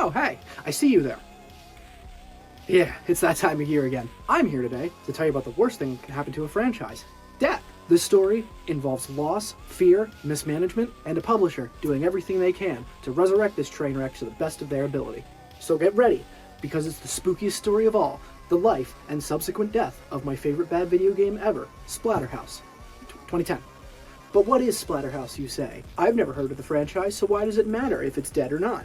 Oh, hey, I see you there. Yeah, it's that time of year again. I'm here today to tell you about the worst thing that can happen to a franchise: death. This story involves loss, fear, mismanagement, and a publisher doing everything they can to resurrect this train wreck to the best of their ability. So get ready, because it's the spookiest story of all, the life and subsequent death of my favorite bad video game ever, Splatterhouse, 2010. But what is Splatterhouse, you say? I've never heard of the franchise, so why does it matter if it's dead or not?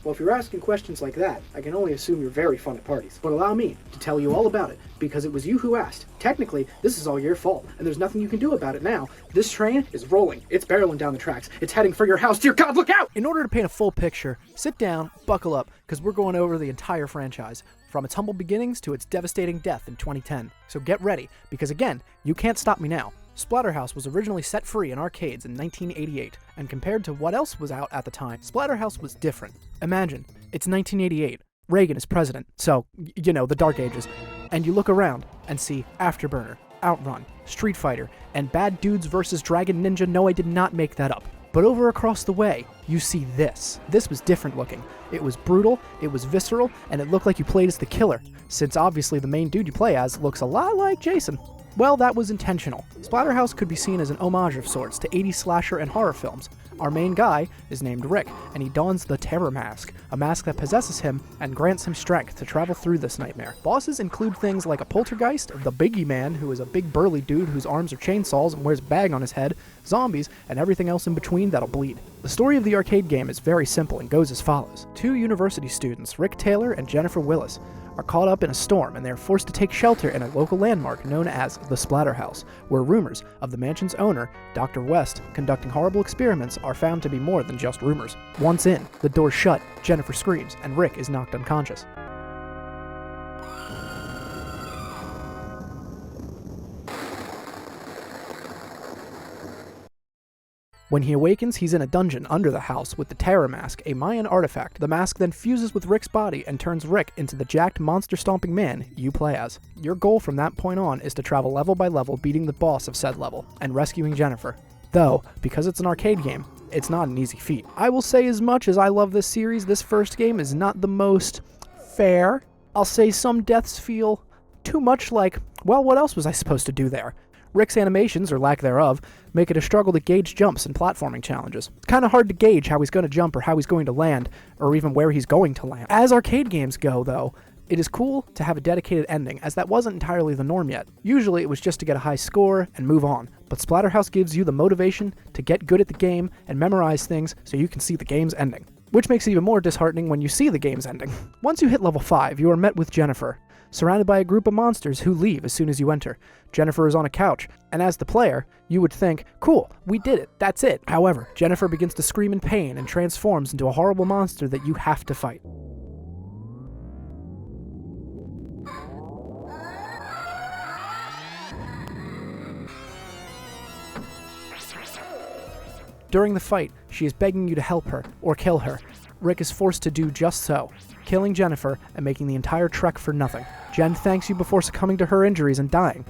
Well, if you're asking questions like that, I can only assume you're very fun at parties. But allow me to tell you all about it, because it was you who asked. Technically, this is all your fault, and there's nothing you can do about it now. This train is rolling. It's barreling down the tracks. It's heading for your house. Dear God, look out! In order to paint a full picture, sit down, buckle up, because we're going over the entire franchise, from its humble beginnings to its devastating death in 2010. So get ready, because again, you can't stop me now. Splatterhouse was originally set free in arcades in 1988, and compared to what else was out at the time, Splatterhouse was different. Imagine, it's 1988, Reagan is president, so, you know, the Dark Ages, and you look around and see Afterburner, Outrun, Street Fighter, and Bad Dudes vs. Dragon Ninja. No, I did not make that up. But over across the way, you see this. This was different looking. It was brutal, it was visceral, and it looked like you played as the killer, since obviously the main dude you play as looks a lot like Jason. Well, that was intentional. Splatterhouse could be seen as an homage of sorts to 80s slasher and horror films. Our main guy is named Rick, and he dons the Terror Mask, a mask that possesses him and grants him strength to travel through this nightmare. Bosses include things like a poltergeist, the Biggie Man, who is a big burly dude whose arms are chainsaws and wears a bag on his head, zombies, and everything else in between that'll bleed. The story of the arcade game is very simple and goes as follows. Two university students, Rick Taylor and Jennifer Willis, are caught up in a storm, and they are forced to take shelter in a local landmark known as the Splatterhouse, where rumors of the mansion's owner, Dr. West, conducting horrible experiments are found to be more than just rumors. Once in, the door's shut, Jennifer screams, and Rick is knocked unconscious. When he awakens, he's in a dungeon under the house with the Terror Mask, a Mayan artifact. The mask then fuses with Rick's body and turns Rick into the jacked, monster-stomping man you play as. Your goal from that point on is to travel level by level, beating the boss of said level, and rescuing Jennifer. Though, because it's an arcade game, it's not an easy feat. I will say, as much as I love this series, this first game is not the most fair. I'll say some deaths feel too much like, well, what else was I supposed to do there? Rick's animations, or lack thereof, make it a struggle to gauge jumps and platforming challenges. It's kind of hard to gauge how he's going to jump or how he's going to land, or even where he's going to land. As arcade games go, though, it is cool to have a dedicated ending, as that wasn't entirely the norm yet. Usually it was just to get a high score and move on, but Splatterhouse gives you the motivation to get good at the game and memorize things so you can see the game's ending. Which makes it even more disheartening when you see the game's ending. Once you hit level 5, you are met with Jennifer, surrounded by a group of monsters who leave as soon as you enter. Jennifer is on a couch, and as the player, you would think, cool, we did it, that's it. However, Jennifer begins to scream in pain and transforms into a horrible monster that you have to fight. During the fight, she is begging you to help her, or kill her. Rick is forced to do just so, killing Jennifer and making the entire trek for nothing. Jen thanks you before succumbing to her injuries and dying.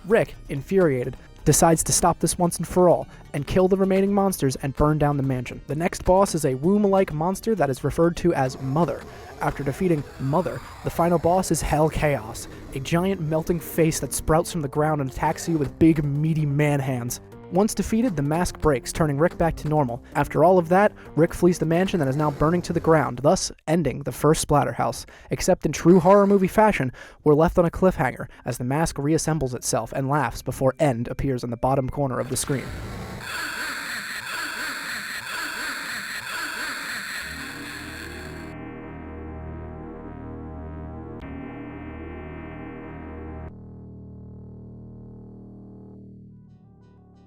Rick, infuriated, decides to stop this once and for all, and kill the remaining monsters and burn down the mansion. The next boss is a womb-like monster that is referred to as Mother. After defeating Mother, the final boss is Hell Chaos, a giant melting face that sprouts from the ground and attacks you with big, meaty man hands. Once defeated, the mask breaks, turning Rick back to normal. After all of that, Rick flees the mansion that is now burning to the ground, thus ending the first Splatterhouse. Except in true horror movie fashion, we're left on a cliffhanger as the mask reassembles itself and laughs before End appears in the bottom corner of the screen.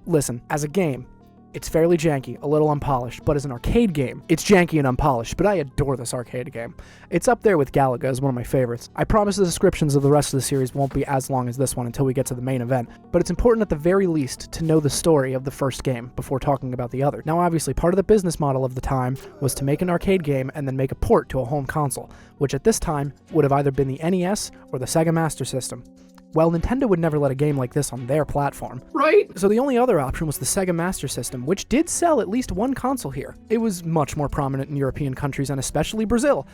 Listen, as a game, It's fairly janky, a little unpolished, but as an arcade game, it's janky and unpolished, but I adore this arcade game. It's up there with Galaga as one of my favorites. I promise the descriptions of the rest of the series won't be as long as this one until we get to the main event, but it's important at the very least to know the story of the first game before talking about the other. Now obviously part of the business model of the time was to make an arcade game and then make a port to a home console, which at this time would have either been the NES or the Sega Master System. Well, Nintendo would never let a game like this on their platform. Right? So the only other option was the Sega Master System, which did sell at least one console here. It was much more prominent in European countries and especially Brazil,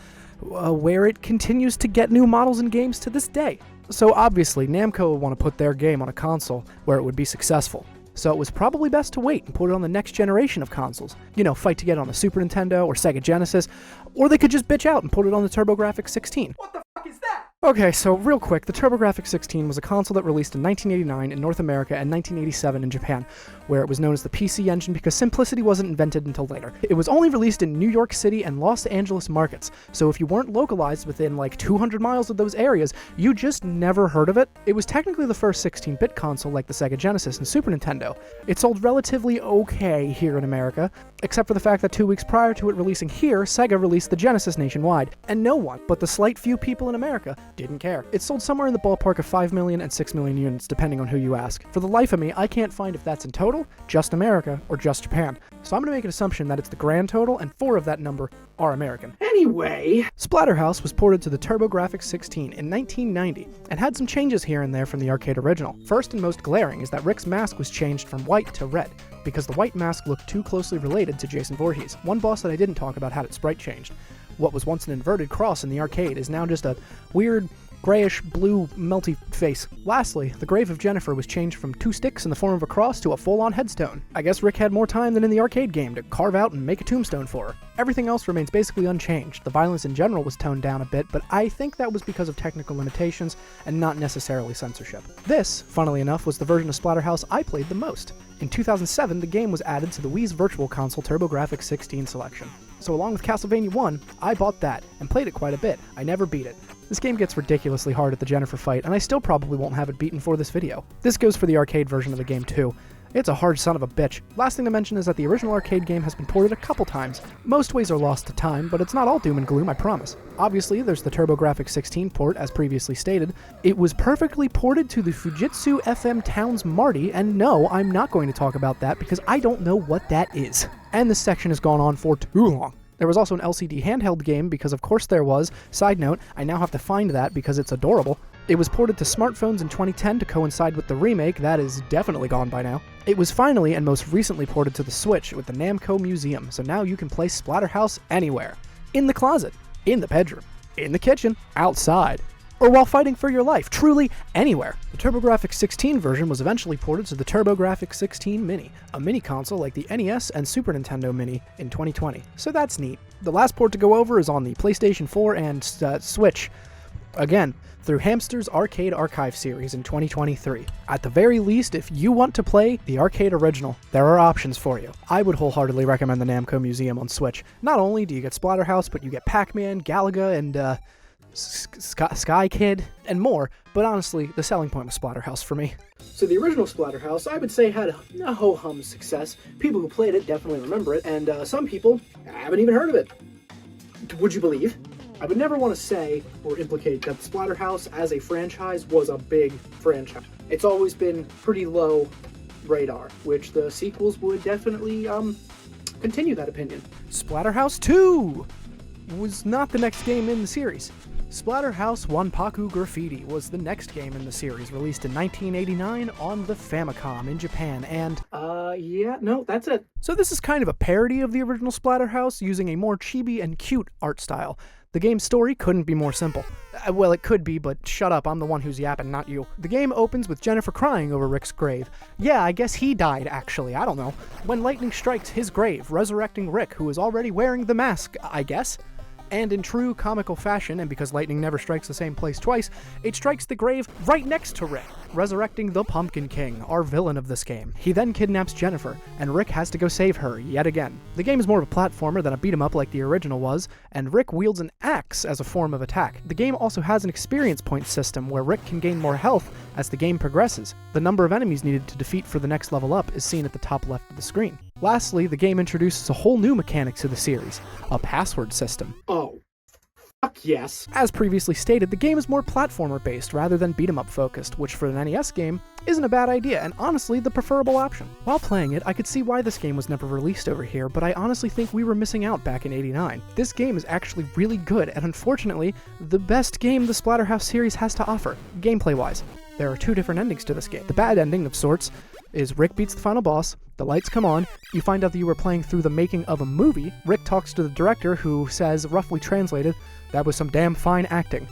where it continues to get new models and games to this day. So obviously, Namco would want to put their game on a console where it would be successful. So it was probably best to wait and put it on the next generation of consoles. You know, fight to get it on the Super Nintendo or Sega Genesis, or they could just bitch out and put it on the TurboGrafx 16. What the fuck is that? Okay, so real quick, the TurboGrafx 16 was a console that released in 1989 in North America and 1987 in Japan, where it was known as the PC Engine because simplicity wasn't invented until later. It was only released in New York City and Los Angeles markets, so if you weren't localized within like 200 miles of those areas, you just never heard of it. It was technically the first 16-bit console like the Sega Genesis and Super Nintendo. It sold relatively okay here in America, except for the fact that 2 weeks prior to it releasing here, Sega released the Genesis nationwide, and no one but the slight few people in America didn't care. It sold somewhere in the ballpark of 5 million and 6 million units, depending on who you ask. For the life of me, I can't find if that's in total, just America, or just Japan. So I'm going to make an assumption that it's the grand total, and 4 of that number are American. Anyway, Splatterhouse was ported to the TurboGrafx 16 in 1990, and had some changes here and there from the arcade original. First and most glaring is that Rick's mask was changed from white to red, because the white mask looked too closely related to Jason Voorhees. One boss that I didn't talk about had its sprite changed. What was once an inverted cross in the arcade is now just a weird grayish blue melty face. Lastly, the grave of Jennifer was changed from 2 sticks in the form of a cross to a full-on headstone. I guess Rick had more time than in the arcade game to carve out and make a tombstone for her. Everything else remains basically unchanged. The violence in general was toned down a bit, but I think that was because of technical limitations and not necessarily censorship. This, funnily enough, was the version of Splatterhouse I played the most. In 2007, the game was added to the Wii's Virtual Console TurboGrafx 16 selection. So along with Castlevania 1, I bought that, and played it quite a bit. I never beat it. This game gets ridiculously hard at the Jennifer fight, and I still probably won't have it beaten for this video. This goes for the arcade version of the game too. It's a hard son of a bitch. Last thing to mention is that the original arcade game has been ported a couple times. Most ways are lost to time, but it's not all doom and gloom, I promise. Obviously, there's the TurboGrafx 16 port, as previously stated. It was perfectly ported to the Fujitsu FM Towns Marty, and no, I'm not going to talk about that because I don't know what that is. And this section has gone on for too long. There was also an LCD handheld game, because of course there was. Side note, I now have to find that because it's adorable. It was ported to smartphones in 2010 to coincide with the remake. That is definitely gone by now. It was finally and most recently ported to the Switch with the Namco Museum, so now you can play Splatterhouse anywhere. In the closet, in the bedroom, in the kitchen, outside, or while fighting for your life, truly anywhere. The TurboGrafx 16 version was eventually ported to the TurboGrafx 16 Mini, a mini console like the NES and Super Nintendo Mini in 2020. So that's neat. The last port to go over is on the PlayStation 4 and Switch. Again, through Hamster's Arcade Archive series in 2023. At the very least, if you want to play the arcade original, there are options for you. I would wholeheartedly recommend the Namco Museum on Switch. Not only do you get Splatterhouse, but you get Pac-Man, Galaga, and Sky Kid, and more, but honestly, the selling point was Splatterhouse for me. So the original Splatterhouse, I would say, had a ho-hum success. People who played it definitely remember it, and some people haven't even heard of it. Would you believe? I would never want to say or implicate that Splatterhouse as a franchise was a big franchise. It's always been pretty low radar, which the sequels would definitely continue that opinion. Splatterhouse 2 was not the next game in the series. Splatterhouse Wanpaku Graffiti was the next game in the series, released in 1989 on the Famicom in Japan, and yeah, no, that's it. So this is kind of a parody of the original Splatterhouse, using a more chibi and cute art style. The game's story couldn't be more simple. Well, it could be, but shut up, I'm the one who's yapping, not you. The game opens with Jennifer crying over Rick's grave. Yeah, I guess he died, actually, I don't know. When lightning strikes his grave, resurrecting Rick, who is already wearing the mask, I guess. And in true comical fashion, and because lightning never strikes the same place twice, it strikes the grave right next to Rick, resurrecting the Pumpkin King, our villain of this game. He then kidnaps Jennifer, and Rick has to go save her yet again. The game is more of a platformer than a beat-em-up like the original was, and Rick wields an axe as a form of attack. The game also has an experience point system where Rick can gain more health as the game progresses. The number of enemies needed to defeat for the next level up is seen at the top left of the screen. Lastly, the game introduces a whole new mechanic to the series, a password system. Oh, fuck yes. As previously stated, the game is more platformer-based rather than beat-em-up focused, which for an NES game isn't a bad idea, and honestly the preferable option. While playing it, I could see why this game was never released over here, but I honestly think we were missing out back in '89. This game is actually really good, and unfortunately, the best game the Splatterhouse series has to offer, gameplay-wise. There are two different endings to this game. The bad ending, of sorts, is Rick beats the final boss, the lights come on, you find out that you were playing through the making of a movie, Rick talks to the director who says, roughly translated, "That was some damn fine acting.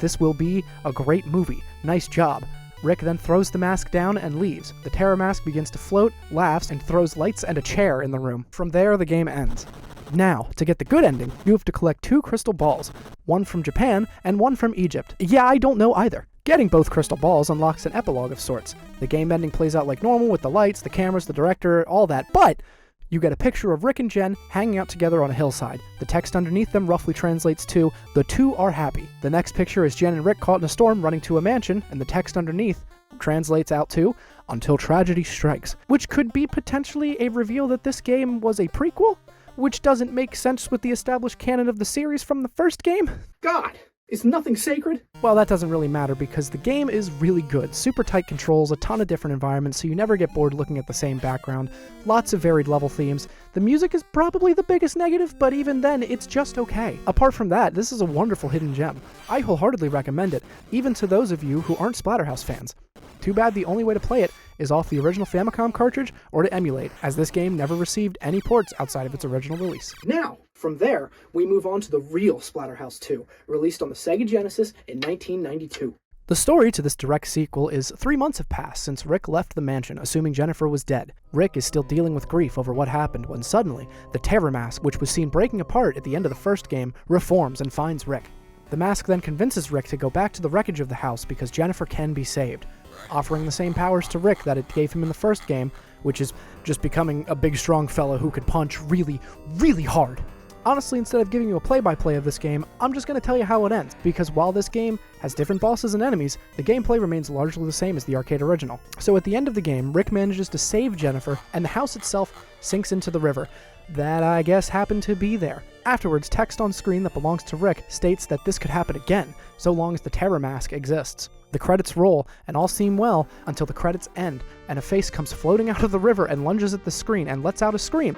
This will be a great movie. Nice job." Rick then throws the mask down and leaves. The terror mask begins to float, laughs, and throws lights and a chair in the room. From there, the game ends. Now, to get the good ending, you have to collect 2 crystal balls, one from Japan and one from Egypt. Yeah, I don't know either. Getting both crystal balls unlocks an epilogue of sorts. The game ending plays out like normal with the lights, the cameras, the director, all that, but you get a picture of Rick and Jen hanging out together on a hillside. The text underneath them roughly translates to, "The two are happy." The next picture is Jen and Rick caught in a storm running to a mansion, and the text underneath translates out to, "Until tragedy strikes," which could be potentially a reveal that this game was a prequel, which doesn't make sense with the established canon of the series from the first game. God, is nothing sacred? Well, that doesn't really matter because the game is really good. Super tight controls, a ton of different environments, so you never get bored looking at the same background. Lots of varied level themes. The music is probably the biggest negative, but even then, it's just okay. Apart from that, this is a wonderful hidden gem. I wholeheartedly recommend it, even to those of you who aren't Splatterhouse fans. Too bad the only way to play it is off the original Famicom cartridge or to emulate, as this game never received any ports outside of its original release. Now, from there, we move on to the real Splatterhouse 2, released on the Sega Genesis in 1992. The story to this direct sequel is 3 months have passed since Rick left the mansion, assuming Jennifer was dead. Rick is still dealing with grief over what happened when suddenly, the terror mask, which was seen breaking apart at the end of the first game, reforms and finds Rick. The mask then convinces Rick to go back to the wreckage of the house because Jennifer can be saved, offering the same powers to Rick that it gave him in the first game, which is just becoming a big strong fella who could punch really, really hard. Honestly, instead of giving you a play-by-play of this game, I'm just going to tell you how it ends, because while this game has different bosses and enemies, the gameplay remains largely the same as the arcade original. So at the end of the game, Rick manages to save Jennifer, and the house itself sinks into the river. That, I guess, happened to be there. Afterwards, text on screen that belongs to Rick states that this could happen again, so long as the terror mask exists. The credits roll, and all seem well until the credits end, and a face comes floating out of the river and lunges at the screen and lets out a scream.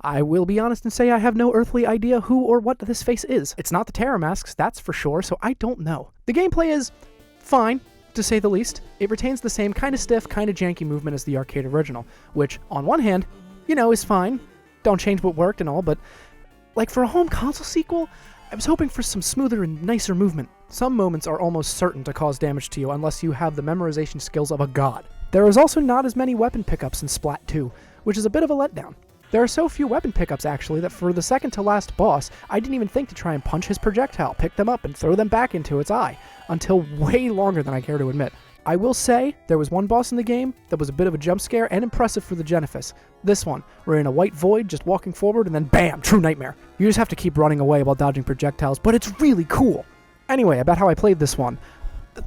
I will be honest and say I have no earthly idea who or what this face is. It's not the terror masks, that's for sure, so I don't know. The gameplay is fine, to say the least. It retains the same kind of stiff, kind of janky movement as the arcade original, which, on one hand, is fine. Don't change what worked and all, but like for a home console sequel, I was hoping for some smoother and nicer movement. Some moments are almost certain to cause damage to you unless you have the memorization skills of a god. There is also not as many weapon pickups in Splat 2, which is a bit of a letdown. There are so few weapon pickups actually that for the second to last boss, I didn't even think to try and punch his projectile, pick them up, and throw them back into its eye, until way longer than I care to admit. I will say, there was one boss in the game that was a bit of a jump scare and impressive for the Genesis. This one, we're in a white void, just walking forward, and then BAM! True nightmare. You just have to keep running away while dodging projectiles, but it's really cool. Anyway, about how I played this one.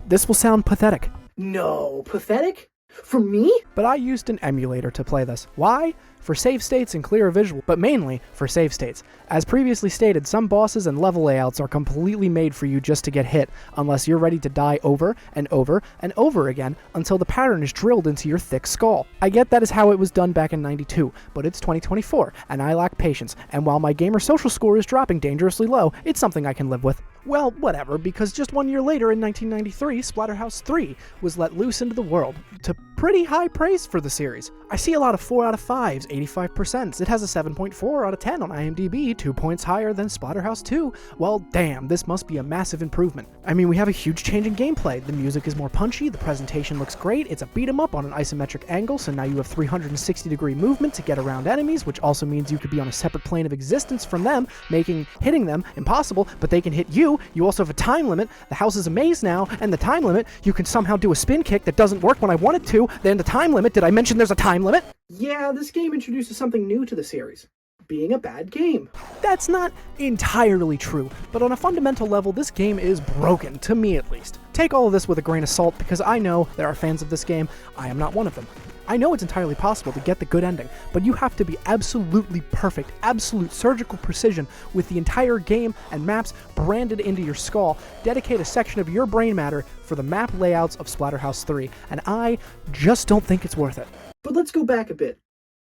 This will sound pathetic. No, pathetic? For me? But I used an emulator to play this. Why? For save states and clearer visual, but mainly for save states. As previously stated, some bosses and level layouts are completely made for you just to get hit, unless you're ready to die over and over and over again until the pattern is drilled into your thick skull. I get that is how it was done back in '92, but it's 2024, and I lack patience, and while my gamer social score is dropping dangerously low, it's something I can live with. Well, whatever, because just 1 year later in 1993, Splatterhouse 3 was let loose into the world, to pretty high praise for the series. I see a lot of 4 out of 5s, 85%. It has a 7.4 out of 10 on IMDb, 2 points higher than Splatterhouse 2. Well, damn, this must be a massive improvement. I mean, we have a huge change in gameplay. The music is more punchy, the presentation looks great, it's a beat-em-up on an isometric angle, so now you have 360-degree movement to get around enemies, which also means you could be on a separate plane of existence from them, making hitting them impossible, but they can hit you. You also have a time limit. The house is a maze now, and the time limit, you can somehow do a spin kick that doesn't work when I want it to. Then the time limit, did I mention there's a time limit? Yeah, this game introduces something new to the series. being a bad game. That's not entirely true, but on a fundamental level, this game is broken, to me at least. Take all of this with a grain of salt, because I know there are fans of this game. I am not one of them. I know it's entirely possible to get the good ending, but you have to be absolutely perfect, absolute surgical precision with the entire game and maps branded into your skull, dedicate a section of your brain matter for the map layouts of Splatterhouse 3, and I just don't think it's worth it. But let's go back a bit.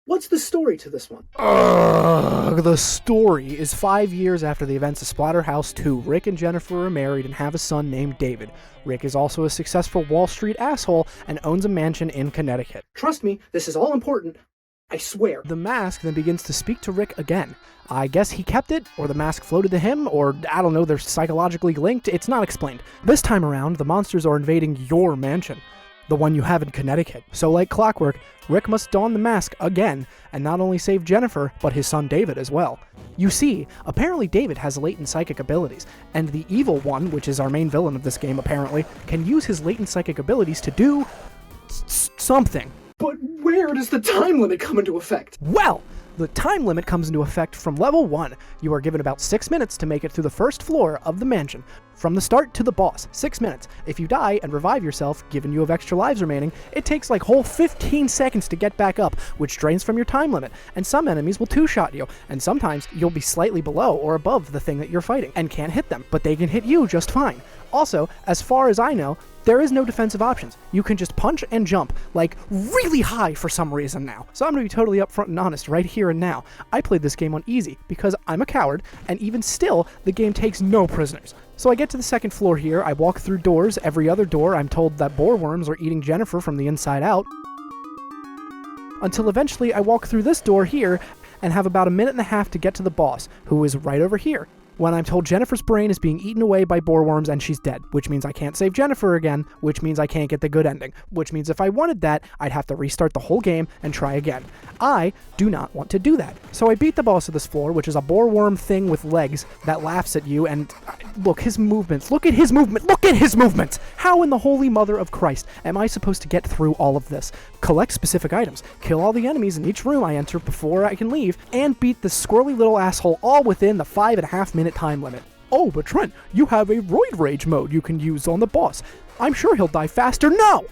What's the story to this one? The story is 5 years after the events of Splatterhouse 2. Rick and Jennifer are married and have a son named David. Rick is also a successful Wall Street asshole and owns a mansion in Connecticut. Trust me, this is all important. I swear. The mask then begins to speak to Rick again. I guess he kept it, or the mask floated to him, or I don't know, they're psychologically linked. It's not explained. This time around, the monsters are invading your mansion, the one you have in Connecticut. So like clockwork, Rick must don the mask again, and not only save Jennifer, but his son David as well. You see, apparently David has latent psychic abilities, and the evil one, which is our main villain of this game apparently, can use his latent psychic abilities to do something. But where does the time limit come into effect? Well, the time limit comes into effect from level 1. You are given about 6 minutes to make it through the first floor of the mansion. From the start to the boss, 6 minutes. If you die and revive yourself, given you have extra lives remaining, it takes like whole 15 seconds to get back up, which drains from your time limit. And some enemies will two-shot you, and sometimes you'll be slightly below or above the thing that you're fighting, and can't hit them, but they can hit you just fine. Also, as far as I know, there is no defensive options. You can just punch and jump, like, really high for some reason now. So I'm gonna be totally upfront and honest right here and now. I played this game on easy, because I'm a coward, and even still, the game takes no prisoners. So I get to the second floor here, I walk through doors, every other door I'm told that boreworms are eating Jennifer from the inside out, until eventually I walk through this door here, and have about a minute and a half to get to the boss, who is right over here, when I'm told Jennifer's brain is being eaten away by boreworms and she's dead, which means I can't save Jennifer again, which means I can't get the good ending, which means if I wanted that, I'd have to restart the whole game and try again. I do not want to do that. So I beat the boss of this floor, which is a boreworm thing with legs that laughs at you, and look, his movements, look at his movement, look at his movements! How in the holy mother of Christ am I supposed to get through all of this? Collect specific items, kill all the enemies in each room I enter before I can leave, and beat this squirrely little asshole all within the 5.5 minute time limit. Oh, but Trent, you have a roid rage mode you can use on the boss. I'm sure he'll die faster. No,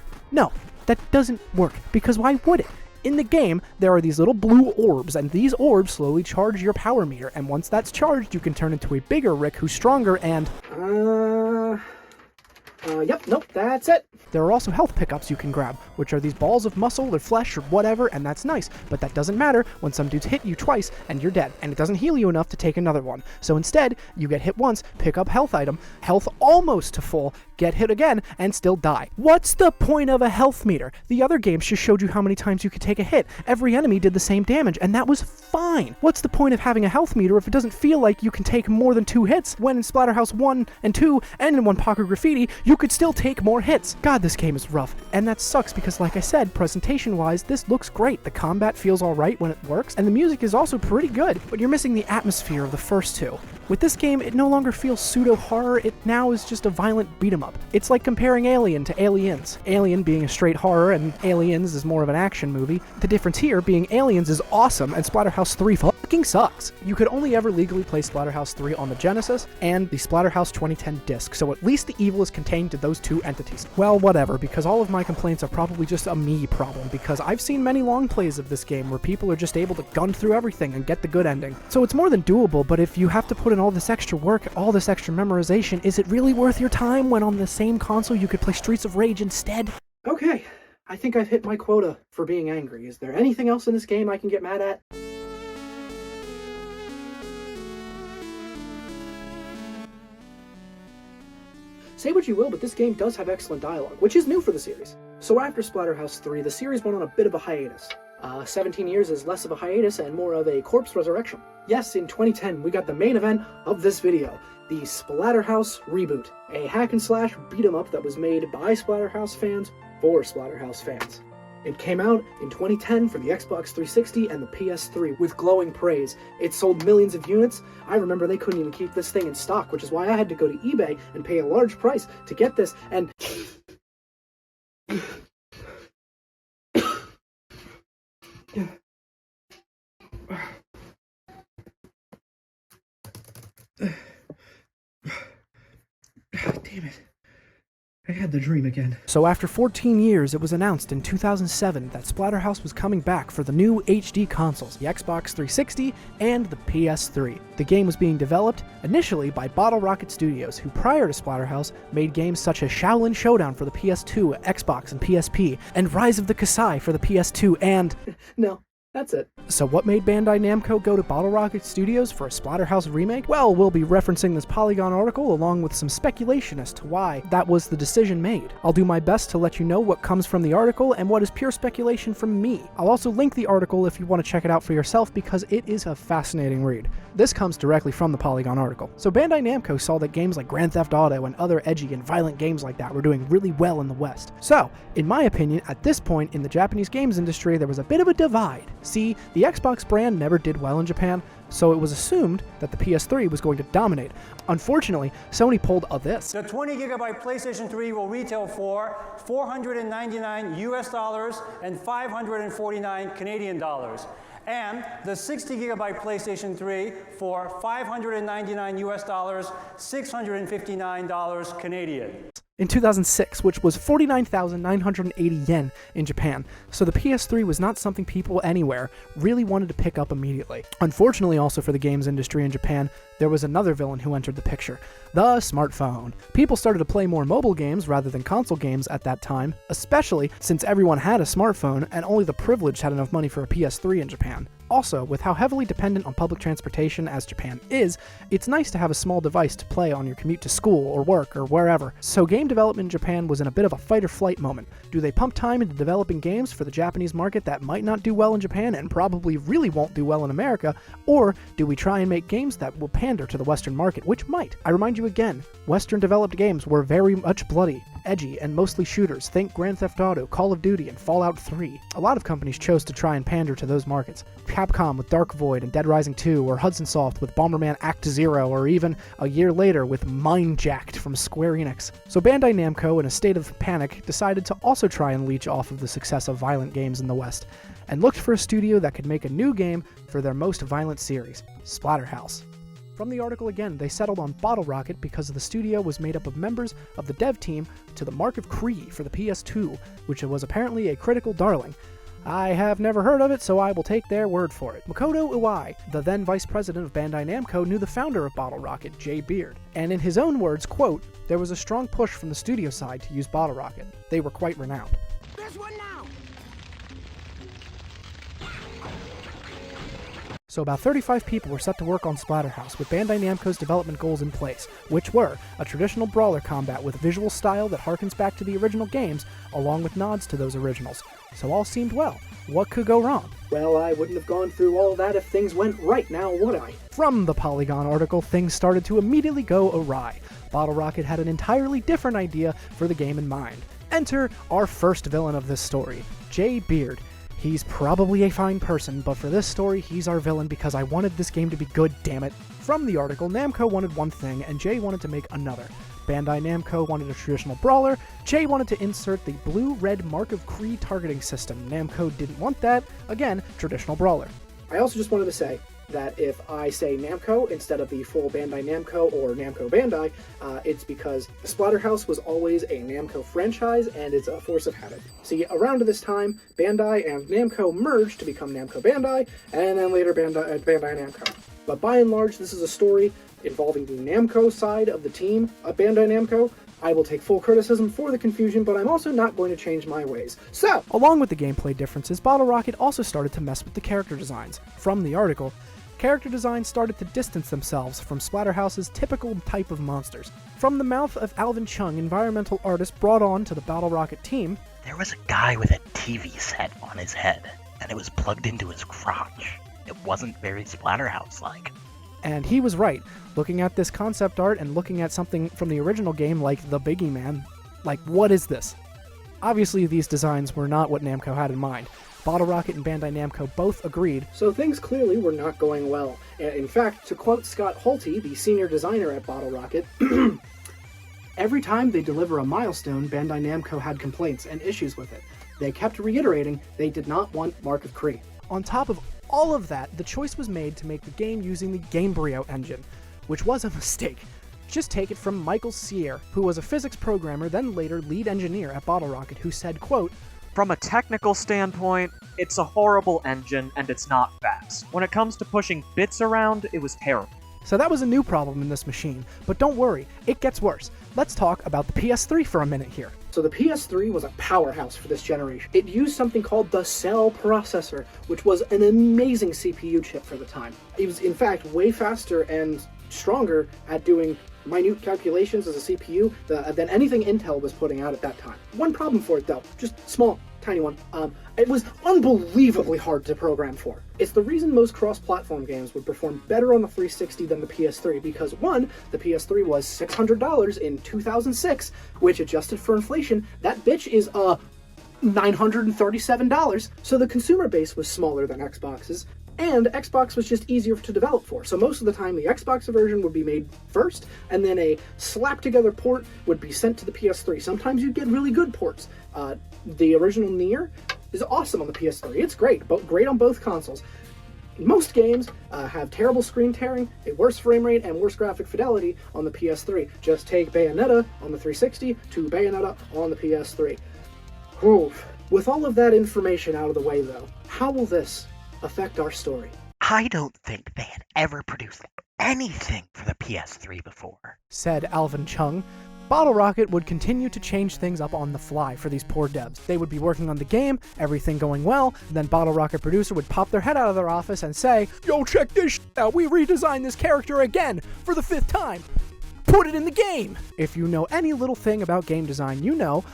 that doesn't work, because why would it? In the game, there are these little blue orbs, and these orbs slowly charge your power meter, and once that's charged, you can turn into a bigger Rick who's stronger and... Yep, nope, that's it. There are also health pickups you can grab, which are these balls of muscle or flesh or whatever, and that's nice, but that doesn't matter when some dudes hit you twice and you're dead, and it doesn't heal you enough to take another one. So instead, you get hit once, pick up health item, health almost to full, get hit again, and still die. What's the point of a health meter? The other games just showed you how many times you could take a hit. Every enemy did the same damage, and that was fine. What's the point of having a health meter if it doesn't feel like you can take more than 2 hits, when in Splatterhouse 1 and 2 and in Wanpaku Graffiti, you could still take more hits? God, this game is rough. And that sucks because, like I said, presentation-wise, this looks great. The combat feels alright when it works, and the music is also pretty good, but you're missing the atmosphere of the first two. With this game, it no longer feels pseudo-horror, it now is just a violent beat-em-up. It's like comparing Alien to Aliens. Alien being a straight horror, and Aliens is more of an action movie. The difference here being Aliens is awesome, and Splatterhouse 3 fucking sucks. You could only ever legally play Splatterhouse 3 on the Genesis, and the Splatterhouse 2010 disc, so at least the evil is contained to those two entities. Well, whatever, because all of my complaints are probably just a me problem, because I've seen many long plays of this game where people are just able to gun through everything and get the good ending. So it's more than doable, but if you have to put in all this extra work, all this extra memorization, is it really worth your time when on the same console you could play Streets of Rage instead? Okay, I think I've hit my quota for being angry. Is there anything else in this game I can get mad at? Say what you will, but this game does have excellent dialogue, which is new for the series. So after Splatterhouse 3, the series went on a bit of a hiatus. 17 years is less of a hiatus and more of a corpse resurrection. Yes, in 2010, we got the main event of this video, the Splatterhouse Reboot, a hack-and-slash beat-em-up that was made by Splatterhouse fans for Splatterhouse fans. It came out in 2010 for the Xbox 360 and the PS3 with glowing praise. It sold millions of units. I remember they couldn't even keep this thing in stock, which is why I had to go to eBay and pay a large price to get this, and... Damn it. I had the dream again. So after 14 years, it was announced in 2007 that Splatterhouse was coming back for the new HD consoles, the Xbox 360 and the PS3. The game was being developed initially by BottleRocket Studios, who prior to Splatterhouse made games such as Shaolin Showdown for the PS2, Xbox, and PSP, and Rise of the Kasai for the PS2 and... No. That's it. So what made Bandai Namco go to BottleRocket Studios for a Splatterhouse remake? Well, we'll be referencing this Polygon article along with some speculation as to why that was the decision made. I'll do my best to let you know what comes from the article and what is pure speculation from me. I'll also link the article if you want to check it out for yourself because it is a fascinating read. This comes directly from the Polygon article. So Bandai Namco saw that games like Grand Theft Auto and other edgy and violent games like that were doing really well in the West. So, in my opinion, at this point in the Japanese games industry, there was a bit of a divide. See, the Xbox brand never did well in Japan, so it was assumed that the PS3 was going to dominate. Unfortunately, Sony pulled a this. The 20GB PlayStation 3 will retail for $499 US and 549 Canadian dollars. And the 60GB PlayStation 3 for $599 US, $659 Canadian. In 2006, which was 49,980 yen in Japan, so the PS3 was not something people anywhere really wanted to pick up immediately. Unfortunately also for the games industry in Japan, there was another villain who entered the picture, the smartphone. People started to play more mobile games rather than console games at that time, especially since everyone had a smartphone and only the privileged had enough money for a PS3 in Japan. Also, with how heavily dependent on public transportation as Japan is, it's nice to have a small device to play on your commute to school or work or wherever. So game development in Japan was in a bit of a fight-or-flight moment. Do they pump time into developing games for the Japanese market that might not do well in Japan and probably really won't do well in America, or do we try and make games that will pander to the Western market, which might? I remind you again, Western developed games were very much bloody, edgy, and mostly shooters. Think Grand Theft Auto, Call of Duty, and Fallout 3. A lot of companies chose to try and pander to those markets. Capcom with Dark Void and Dead Rising 2, or Hudson Soft with Bomberman Act Zero, or even a year later with Mind Jacked from Square Enix. So Bandai Namco, in a state of panic, decided to also try and leech off of the success of violent games in the West, and looked for a studio that could make a new game for their most violent series, Splatterhouse. From the article again, they settled on BottleRocket because the studio was made up of members of the dev team to the Mark of Cree for the PS2, which was apparently a critical darling. I have never heard of it, so I will take their word for it. Makoto Iwai, the then vice president of Bandai Namco, knew the founder of BottleRocket, Jay Beard, and in his own words, quote, "There was a strong push from the studio side to use BottleRocket. They were quite renowned." This one now! So about 35 people were set to work on Splatterhouse with Bandai Namco's development goals in place, which were a traditional brawler combat with visual style that harkens back to the original games, along with nods to those originals. So all seemed well. What could go wrong? Well, I wouldn't have gone through all of that if things went right now, would I? From the Polygon article, things started to immediately go awry. BottleRocket had an entirely different idea for the game in mind. Enter our first villain of this story, Jay Beard. He's probably a fine person, but for this story, he's our villain because I wanted this game to be good, damn it. From the article, Namco wanted one thing, and Jay wanted to make another. Bandai Namco wanted a traditional brawler, Jay wanted to insert the blue-red Mark of Cree targeting system. Namco didn't want that, again, traditional brawler. I also just wanted to say that if I say Namco instead of the full Bandai Namco or Namco Bandai, it's because Splatterhouse was always a Namco franchise and it's a force of habit. See, around this time, Bandai and Namco merged to become Namco Bandai, and then later Bandai Namco. But by and large, this is a story involving the Namco side of the team at Bandai Namco. I will take full criticism for the confusion, but I'm also not going to change my ways. So, along with the gameplay differences, BottleRocket also started to mess with the character designs. From the article, character designs started to distance themselves from Splatterhouse's typical type of monsters. From the mouth of Alvin Chung, environmental artist brought on to the BottleRocket team, there was a guy with a TV set on his head, and it was plugged into his crotch. It wasn't very Splatterhouse-like. And he was right. Looking at this concept art and looking at something from the original game like the Biggie Man, like, what is this? Obviously, these designs were not what Namco had in mind. BottleRocket and Bandai Namco both agreed. So things clearly were not going well. In fact, to quote Scott Holty, the senior designer at BottleRocket, every time they deliver a milestone, Bandai Namco had complaints and issues with it. They kept reiterating they did not want Mark of Cree. On top of all of that, the choice was made to make the game using the Gamebryo engine, which was a mistake. Just take it from Michael Sierre, who was a physics programmer, then later lead engineer at BottleRocket, who said, quote, "From a technical standpoint, it's a horrible engine and it's not fast. When it comes to pushing bits around, it was terrible." So that was a new problem in this machine, but don't worry, it gets worse. Let's talk about the PS3 for a minute here. So the PS3 was a powerhouse for this generation. It used something called the Cell processor, which was an amazing CPU chip for the time. It was, in fact, way faster and stronger at doing minute calculations as a CPU than anything Intel was putting out at that time. One problem for it, though, just small, tiny one. It was unbelievably hard to program for. It's the reason most cross-platform games would perform better on the 360 than the PS3, because one, the PS3 was $600 in 2006, which adjusted for inflation, that bitch is $937, so the consumer base was smaller than Xbox's, and Xbox was just easier to develop for. So most of the time the Xbox version would be made first, and then a slap-together port would be sent to the PS3. Sometimes you'd get really good ports. The original Nier is awesome on the PS3. It's great, but great on both consoles. Most games have terrible screen tearing, a worse frame rate, and worse graphic fidelity on the PS3. Just take Bayonetta on the 360 to Bayonetta on the PS3. Whew. With all of that information out of the way, though, how will this affect our story? I don't think they had ever produced anything for the PS3 before, said Alvin Chung. BottleRocket would continue to change things up on the fly for these poor devs. They would be working on the game, everything going well, then BottleRocket producer would pop their head out of their office and say, "Yo, check this out, we redesigned this character again, for the 5th time. Put it in the game!" If you know any little thing about game design, you know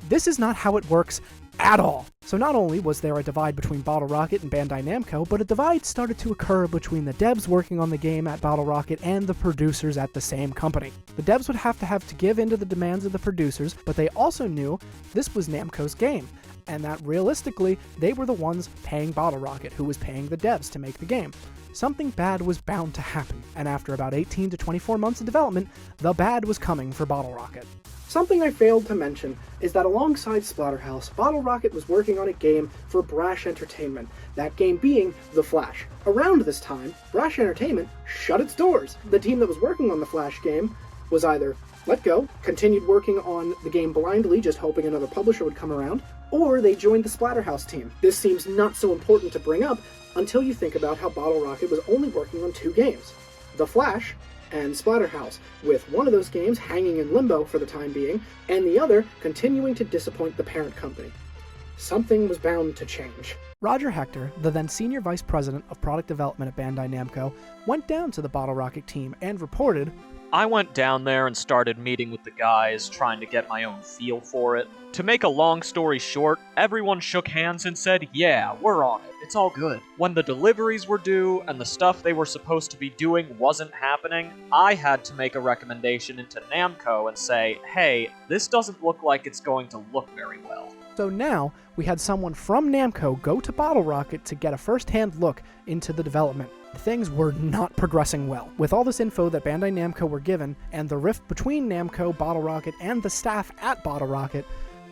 this is not how it works at all. So not only was there a divide between BottleRocket and Bandai Namco, but a divide started to occur between the devs working on the game at BottleRocket and the producers at the same company. The devs would have to give in to the demands of the producers, but they also knew this was Namco's game, and that realistically, they were the ones paying BottleRocket, who was paying the devs to make the game. Something bad was bound to happen, and after about 18 to 24 months of development, the bad was coming for BottleRocket. Something I failed to mention is that alongside Splatterhouse, BottleRocket was working on a game for Brash Entertainment, that game being The Flash. Around this time, Brash Entertainment shut its doors. The team that was working on the Flash game was either let go, continued working on the game blindly, just hoping another publisher would come around, or they joined the Splatterhouse team. This seems not so important to bring up until you think about how BottleRocket was only working on 2 games, The Flash and Splatterhouse, with one of those games hanging in limbo for the time being, and the other continuing to disappoint the parent company. Something was bound to change. Roger Hector, the then senior vice president of product development at Bandai Namco, went down to the BottleRocket team and reported, I went down there and started meeting with the guys, trying to get my own feel for it. To make a long story short, everyone shook hands and said, yeah, we're on it. It's all good. When the deliveries were due and the stuff they were supposed to be doing wasn't happening, I had to make a recommendation into Namco and say, hey, this doesn't look like it's going to look very well. So now, we had someone from Namco go to BottleRocket to get a first-hand look into the development. Things were not progressing well. With all this info that Bandai Namco were given, and the rift between Namco, BottleRocket, and the staff at BottleRocket,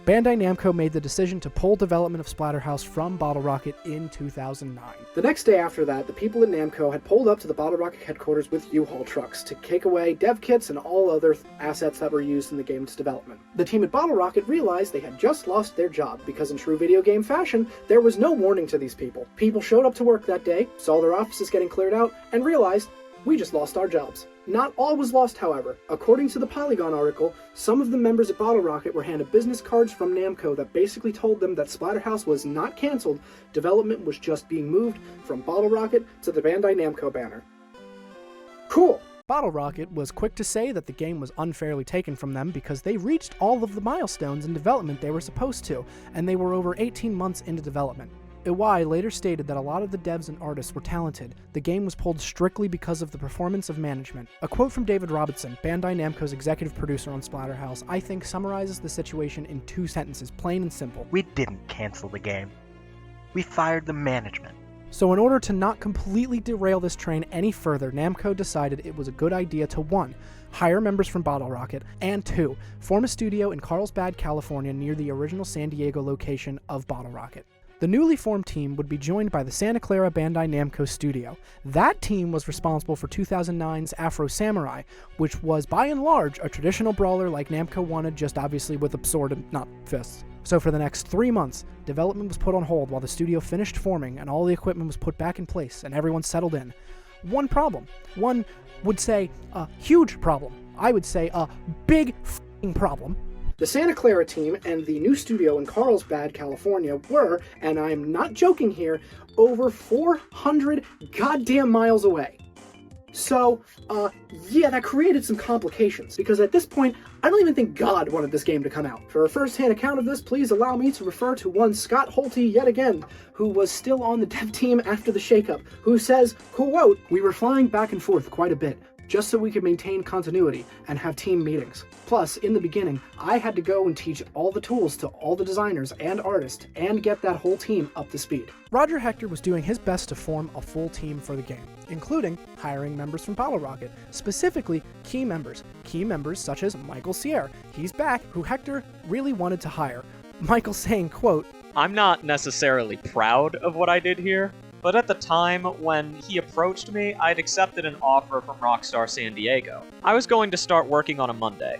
Bandai Namco made the decision to pull development of Splatterhouse from BottleRocket in 2009. The next day after that, the people at Namco had pulled up to the BottleRocket headquarters with U-Haul trucks to take away dev kits and all other assets that were used in the game's development. The team at BottleRocket realized they had just lost their job, because in true video game fashion, there was no warning to these people. People showed up to work that day, saw their offices getting cleared out, and realized, we just lost our jobs. Not all was lost, however. According to the Polygon article, some of the members at BottleRocket were handed business cards from Namco that basically told them that Splatterhouse was not cancelled, development was just being moved from BottleRocket to the Bandai Namco banner. Cool! BottleRocket was quick to say that the game was unfairly taken from them because they reached all of the milestones in development they were supposed to, and they were over 18 months into development. Iwai later stated that a lot of the devs and artists were talented. The game was pulled strictly because of the performance of management. A quote from David Robinson, Bandai Namco's executive producer on Splatterhouse, I think summarizes the situation in 2 sentences, plain and simple. We didn't cancel the game. We fired the management. So in order to not completely derail this train any further, Namco decided it was a good idea to 1. Hire members from BottleRocket, and 2. Form a studio in Carlsbad, California near the original San Diego location of BottleRocket. The The newly formed team would be joined by the Santa Clara Bandai Namco studio. That team was responsible for 2009's Afro Samurai, which was by and large a traditional brawler like Namco wanted, just obviously with a sword and not fists. So for the next 3 months, development was put on hold while the studio finished forming and all the equipment was put back in place and everyone settled in. One problem. One would say a huge problem. I would say a big f***ing problem. The Santa Clara team and the new studio in Carlsbad, California were, and I'm not joking here, over 400 goddamn miles away. So, yeah, that created some complications, because at this point, I don't even think God wanted this game to come out. For a first-hand account of this, please allow me to refer to one Scott Holty yet again, who was still on the dev team after the shakeup, who says, quote, "We were flying back and forth quite a bit, just so we could maintain continuity and have team meetings. Plus, in the beginning, I had to go and teach all the tools to all the designers and artists and get that whole team up to speed." Roger Hector was doing his best to form a full team for the game, including hiring members from BottleRocket, specifically key members such as Michael Sierre. He's back, who Hector really wanted to hire. Michael saying, quote, I'm not necessarily proud of what I did here, but at the time when he approached me, I'd accepted an offer from Rockstar San Diego. I was going to start working on a Monday.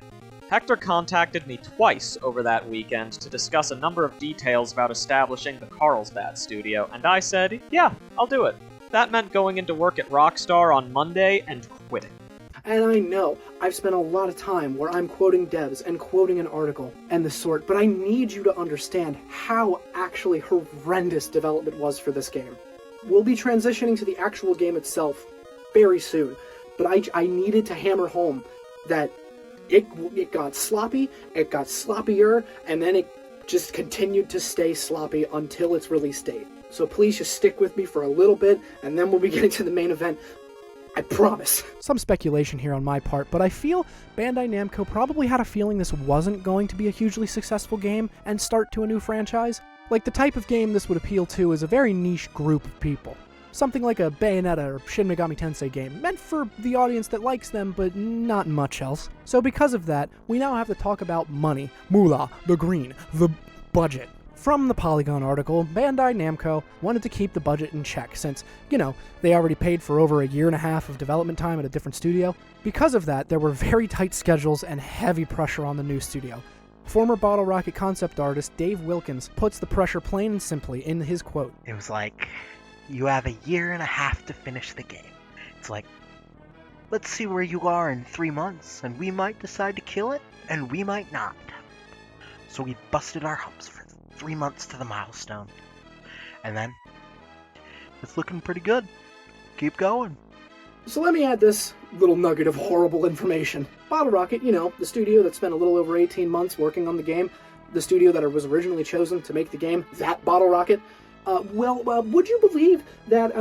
Hector contacted me twice over that weekend to discuss a number of details about establishing the Carlsbad studio, and I said, yeah, I'll do it. That meant going into work at Rockstar on Monday and quitting. And I know I've spent a lot of time where I'm quoting devs and quoting an article and the sort, but I need you to understand how actually horrendous development was for this game. We'll be transitioning to the actual game itself very soon, but I needed to hammer home that it got sloppy, it got sloppier, and then it just continued to stay sloppy until its release date. So please just stick with me for a little bit, and then we'll be getting to the main event. I promise. Some speculation here on my part, but I feel Bandai Namco probably had a feeling this wasn't going to be a hugely successful game and start to a new franchise. Like, the type of game this would appeal to is a very niche group of people. Something like a Bayonetta or Shin Megami Tensei game, meant for the audience that likes them, but not much else. So because of that, we now have to talk about money, moolah, the green, the budget. From the Polygon article, Bandai Namco wanted to keep the budget in check since, they already paid for over a year and a half of development time at a different studio. Because of that, there were very tight schedules and heavy pressure on the new studio. Former BottleRocket concept artist Dave Wilkins puts the pressure plain and simply in his quote. It was like, you have a year and a half to finish the game. It's like, let's see where you are in 3 months, and we might decide to kill it, and we might not. So we busted our humps for 3 months to the milestone. And then, it's looking pretty good. Keep going. So let me add this little nugget of horrible information. BottleRocket, the studio that spent a little over 18 months working on the game, the studio that was originally chosen to make the game, that BottleRocket, would you believe that,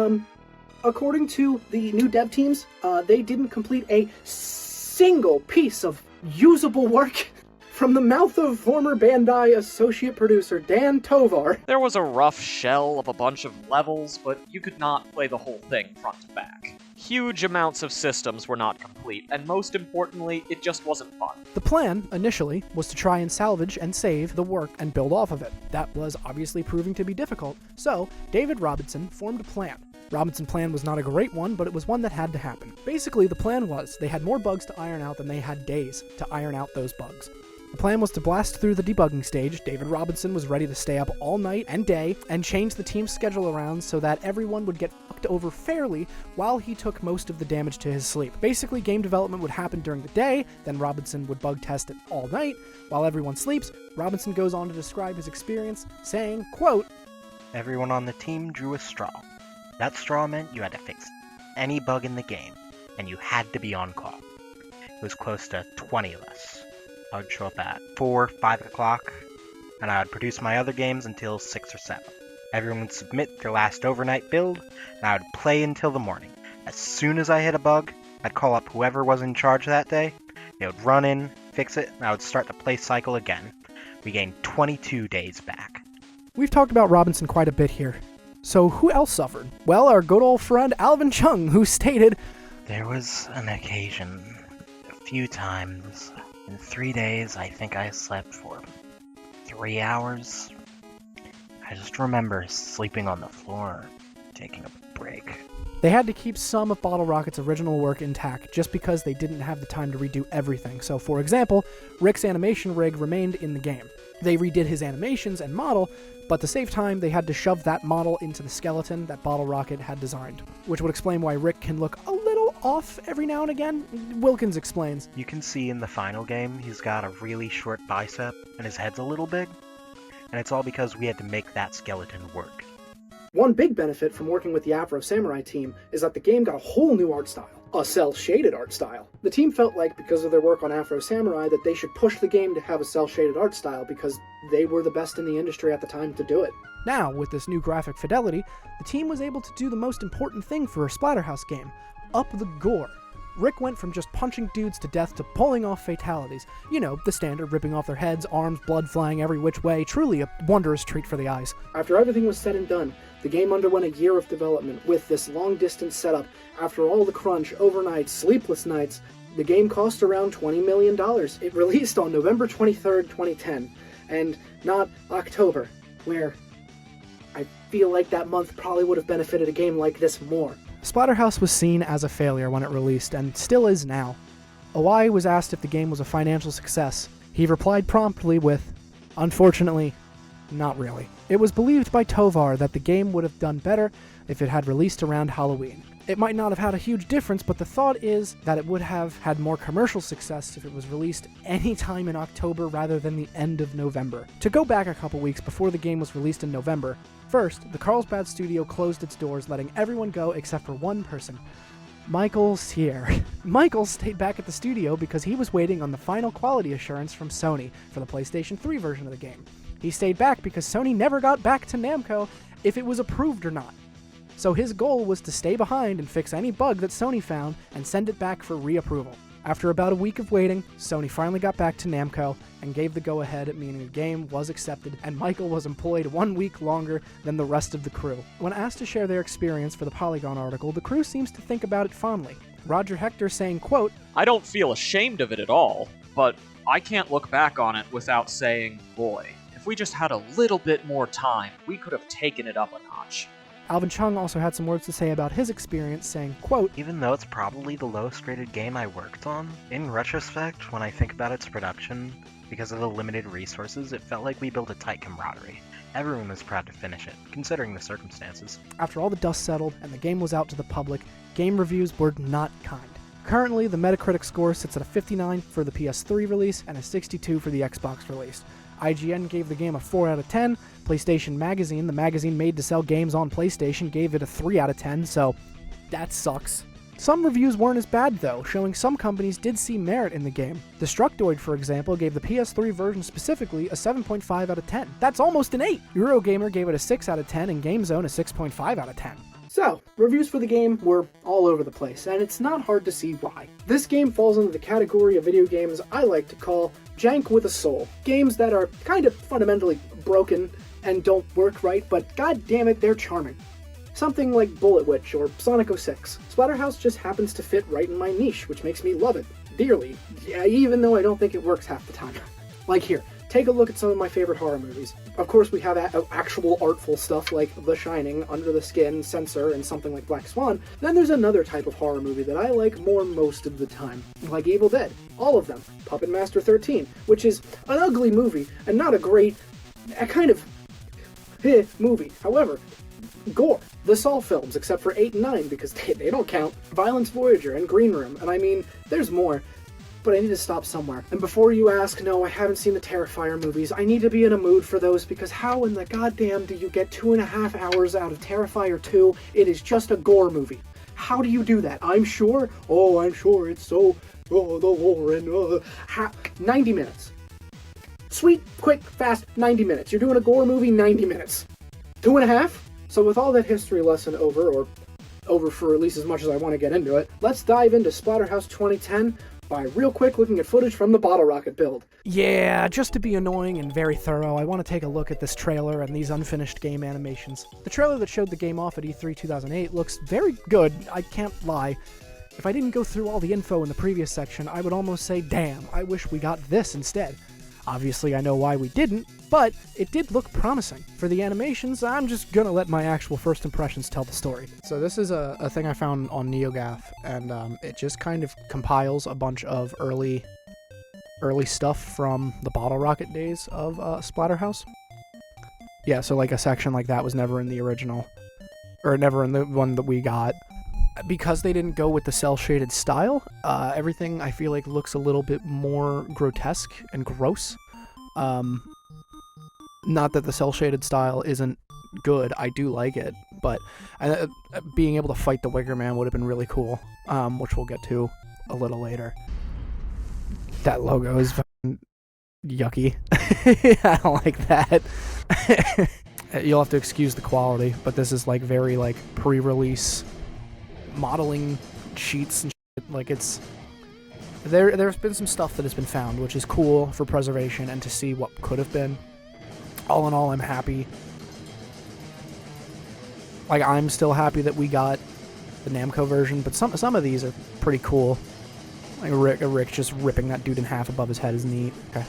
according to the new dev teams, they didn't complete a single piece of usable work? From the mouth of former Bandai associate producer Dan Tovar. There was a rough shell of a bunch of levels, but you could not play the whole thing front to back. Huge amounts of systems were not complete, and most importantly, it just wasn't fun. The plan, initially, was to try and salvage and save the work and build off of it. That was obviously proving to be difficult, so David Robinson formed a plan. Robinson's plan was not a great one, but it was one that had to happen. Basically, the plan was they had more bugs to iron out than they had days to iron out those bugs. The plan was to blast through the debugging stage. David Robinson was ready to stay up all night and day and change the team's schedule around so that everyone would get fucked over fairly while he took most of the damage to his sleep. Basically, game development would happen during the day, then Robinson would bug test it all night. While everyone sleeps, Robinson goes on to describe his experience, saying, quote, Everyone on the team drew a straw. That straw meant you had to fix any bug in the game, and you had to be on call. It was close to 20 of us. I would show up at 4, 5 o'clock, and I would produce my other games until 6 or 7. Everyone would submit their last overnight build, and I would play until the morning. As soon as I hit a bug, I'd call up whoever was in charge that day, they would run in, fix it, and I would start the play cycle again. We gained 22 days back. We've talked about Robinson quite a bit here. So who else suffered? Well, our good old friend Alvin Chung, who stated, There was an occasion, a few times. In 3 days, I think I slept for 3 hours. I just remember sleeping on the floor, taking a break. They had to keep some of BottleRocket's original work intact just because they didn't have the time to redo everything. So, for example, Rick's animation rig remained in the game. They redid his animations and model, but to save time, they had to shove that model into the skeleton that BottleRocket had designed, which would explain why Rick can look a little off every now and again. Wilkins explains. You can see in the final game he's got a really short bicep and his head's a little big, and it's all because we had to make that skeleton work. One big benefit from working with the Afro Samurai team is that the game got a whole new art style, a cel-shaded art style. The team felt like, because of their work on Afro Samurai, that they should push the game to have a cel-shaded art style because they were the best in the industry at the time to do it. Now, with this new graphic fidelity, the team was able to do the most important thing for a Splatterhouse game, up the gore. Rick went from just punching dudes to death to pulling off fatalities. You know, the standard ripping off their heads, arms, blood flying every which way, truly a wondrous treat for the eyes. After everything was said and done, the game underwent a year of development with this long-distance setup. After all the crunch, overnight, sleepless nights, the game cost around $20 million. It released on November 23rd, 2010, and not October, where I feel like that month probably would have benefited a game like this more. Splatterhouse was seen as a failure when it released, and still is now. Achey was asked if the game was a financial success. He replied promptly with, "Unfortunately, not really." It was believed by Tovar that the game would have done better if it had released around Halloween. It might not have had a huge difference, but the thought is that it would have had more commercial success if it was released any time in October rather than the end of November. To go back a couple weeks before the game was released in November, first, the Carlsbad studio closed its doors, letting everyone go except for one person, Michael Sierre. Michael stayed back at the studio because he was waiting on the final quality assurance from Sony for the PlayStation 3 version of the game. He stayed back because Sony never got back to Namco if it was approved or not. So his goal was to stay behind and fix any bug that Sony found and send it back for reapproval. After about a week of waiting, Sony finally got back to Namco and gave the go-ahead, meaning the game was accepted, and Michael was employed 1 week longer than the rest of the crew. When asked to share their experience for the Polygon article, the crew seems to think about it fondly. Roger Hector saying, quote, I don't feel ashamed of it at all, but I can't look back on it without saying, boy, if we just had a little bit more time, we could have taken it up a notch. Alvin Chung also had some words to say about his experience, saying, quote, Even though it's probably the lowest rated game I worked on, in retrospect, when I think about its production, because of the limited resources, it felt like we built a tight camaraderie. Everyone was proud to finish it, considering the circumstances. After all the dust settled and the game was out to the public, game reviews were not kind. Currently, the Metacritic score sits at a 59 for the PS3 release and a 62 for the Xbox release. IGN gave the game a 4 out of 10. PlayStation Magazine, the magazine made to sell games on PlayStation, gave it a 3 out of 10, so that sucks. Some reviews weren't as bad though, showing some companies did see merit in the game. Destructoid, for example, gave the PS3 version specifically a 7.5 out of 10. That's almost an 8! Eurogamer gave it a 6 out of 10 and GameZone a 6.5 out of 10. So, reviews for the game were all over the place, and it's not hard to see why. This game falls into the category of video games I like to call jank with a soul. Games that are kind of fundamentally broken and don't work right, but god damn it, they're charming. Something like Bullet Witch or Sonic 06. Splatterhouse just happens to fit right in my niche, which makes me love it dearly, even though I don't think it works half the time. Like here, take a look at some of my favorite horror movies. Of course, we have actual artful stuff like The Shining, Under the Skin, Censor, and something like Black Swan. Then there's another type of horror movie that I like more most of the time, like Evil Dead. All of them. Puppet Master 13, which is an ugly movie and not a great, kind of movie. However, gore. The Saw films, except for 8 and 9, because they don't count. Violence Voyager and Green Room, and I mean, there's more. But I need to stop somewhere. And before you ask, no, I haven't seen the Terrifier movies. I need to be in a mood for those, because how in the goddamn do you get 2.5 hours out of Terrifier 2? It is just a gore movie. How do you do that? I'm sure it's so, the lore and, 90 minutes. Sweet, quick, fast, 90 minutes. You're doing a gore movie, 90 minutes. 2.5? So with all that history lesson over for at least as much as I want to get into it, let's dive into Splatterhouse 2010 by real quick looking at footage from the BottleRocket build. Yeah, just to be annoying and very thorough, I want to take a look at this trailer and these unfinished game animations. The trailer that showed the game off at E3 2008 looks very good, I can't lie. If I didn't go through all the info in the previous section, I would almost say, damn, I wish we got this instead. Obviously, I know why we didn't, but it did look promising. For the animations, I'm just gonna let my actual first impressions tell the story. So this is a thing I found on NeoGAF, and it just kind of compiles a bunch of early stuff from the BottleRocket days of Splatterhouse. Yeah, so like a section like that was never in the original, or never in the one that we got. Because they didn't go with the cel-shaded style, everything I feel like looks a little bit more grotesque and gross. Not that the cel-shaded style isn't good, I do like it, but being able to fight the Wicker Man would have been really cool, which we'll get to a little later. That logo is fucking yucky. I don't like that. You'll have to excuse the quality, but this is like very like pre-release modeling sheets and shit. Like it's there's been some stuff that has been found, which is cool for preservation and to see what could have been. All in all, I'm happy. Like, I'm still happy that we got the Namco version, but some of these are pretty cool. Like Rick just ripping that dude in half above his head is neat. Okay.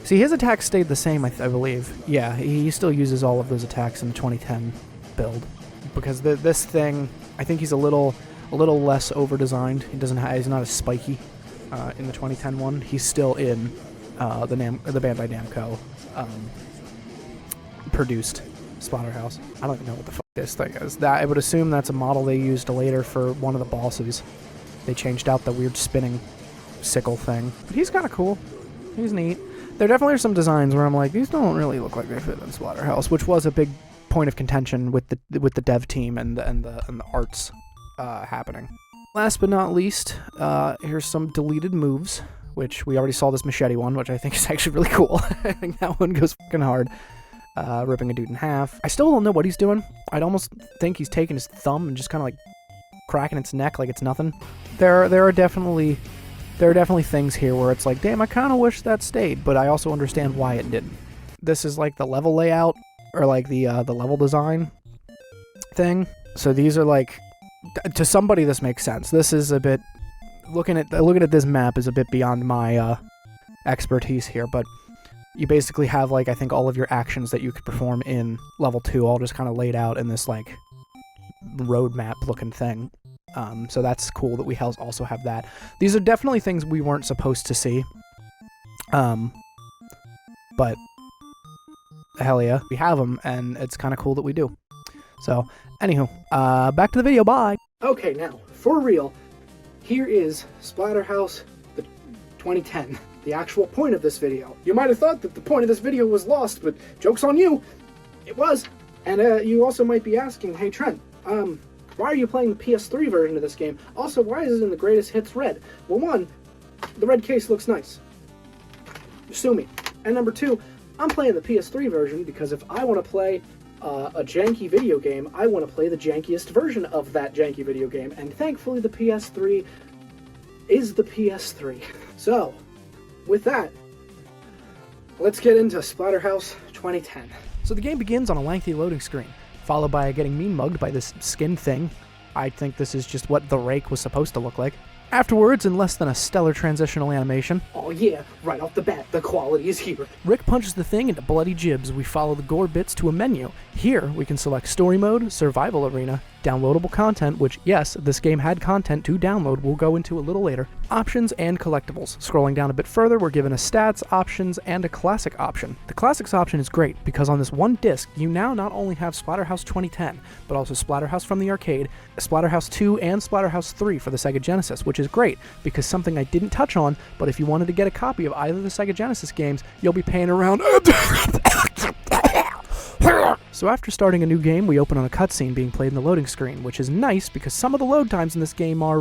See, his attacks stayed the same, I believe. Yeah, he still uses all of those attacks in the 2010 build. Because this thing, I think he's a little less over-designed. He's not as spiky in the 2010 one. He's still in the Bandai Namco produced Splatterhouse. I don't even know what the fuck this thing is. I would assume that's a model they used later for one of the bosses. They changed out the weird spinning sickle thing. But he's kind of cool. He's neat. There definitely are some designs where I'm like, these don't really look like they fit in Splatterhouse, which was a big point of contention with the dev team and the arts happening. Last but not least, here's some deleted moves, which we already saw this machete one, which I think is actually really cool. I think that one goes fucking hard. Ripping a dude in half. I still don't know what he's doing. I'd almost think he's taking his thumb and just kind of like cracking its neck like it's nothing. There are definitely things here where it's like, damn, I kind of wish that stayed, but I also understand why it didn't. This is like the level layout, or like the level design thing. So these are like, to somebody this makes sense. This is a bit, looking at this map is a bit beyond my expertise here, but you basically have like, I think all of your actions that you could perform in level 2 all just kind of laid out in this like roadmap looking thing. So that's cool that we also have that. These are definitely things we weren't supposed to see. But hell yeah, we have them, and it's kind of cool that we do. So, anywho, back to the video, bye! Okay, now, for real, here is Splatterhouse the 2010, the actual point of this video. You might have thought that the point of this video was lost, but joke's on you! It was! And you also might be asking, hey Trent, why are you playing the PS3 version of this game? Also, why is it in the greatest hits red? Well, one, the red case looks nice. Sue me. And number 2, I'm playing the PS3 version because if I want to play a janky video game, I want to play the jankiest version of that janky video game. And thankfully, the PS3 is the PS3. So, with that, let's get into Splatterhouse 2010. So the game begins on a lengthy loading screen, followed by getting mean mugged by this skin thing. I think this is just what the rake was supposed to look like. Afterwards, in less than a stellar transitional animation, oh yeah, right off the bat, the quality is here. Rick punches the thing into bloody jibs. We follow the gore bits to a menu. Here, we can select Story Mode, Survival Arena, Downloadable Content, which, yes, this game had content to download, we'll go into a little later, Options, and Collectibles. Scrolling down a bit further, we're given a Stats, Options, and a Classic option. The Classics option is great, because on this one disc, you now not only have Splatterhouse 2010, but also Splatterhouse from the arcade, Splatterhouse 2, and Splatterhouse 3 for the Sega Genesis, which is great, because something I didn't touch on, but if you wanted to get a copy of either of the Sega Genesis games, you'll be paying around... So after starting a new game, we open on a cutscene being played in the loading screen, which is nice because some of the load times in this game are,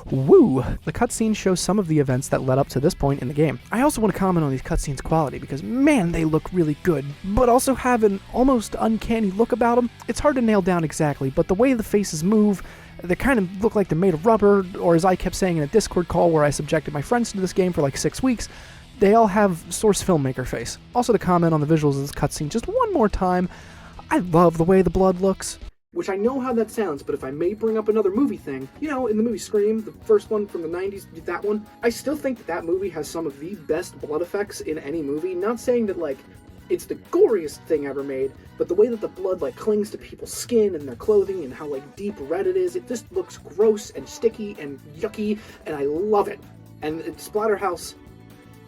woo! The cutscene shows some of the events that led up to this point in the game. I also want to comment on these cutscenes' quality because, man, they look really good, but also have an almost uncanny look about them. It's hard to nail down exactly, but the way the faces move, they kind of look like they're made of rubber, or as I kept saying in a Discord call where I subjected my friends to this game for like 6 weeks, they all have Source Filmmaker face. Also to comment on the visuals of this cutscene just one more time, I love the way the blood looks. which I know how that sounds, but if I may bring up another movie thing, in the movie Scream, the first one from the 90s, that one, I still think that movie has some of the best blood effects in any movie. Not saying that, it's the goriest thing ever made, but the way that the blood, clings to people's skin and their clothing and how, deep red it is, it just looks gross and sticky and yucky, and I love it. And Splatterhouse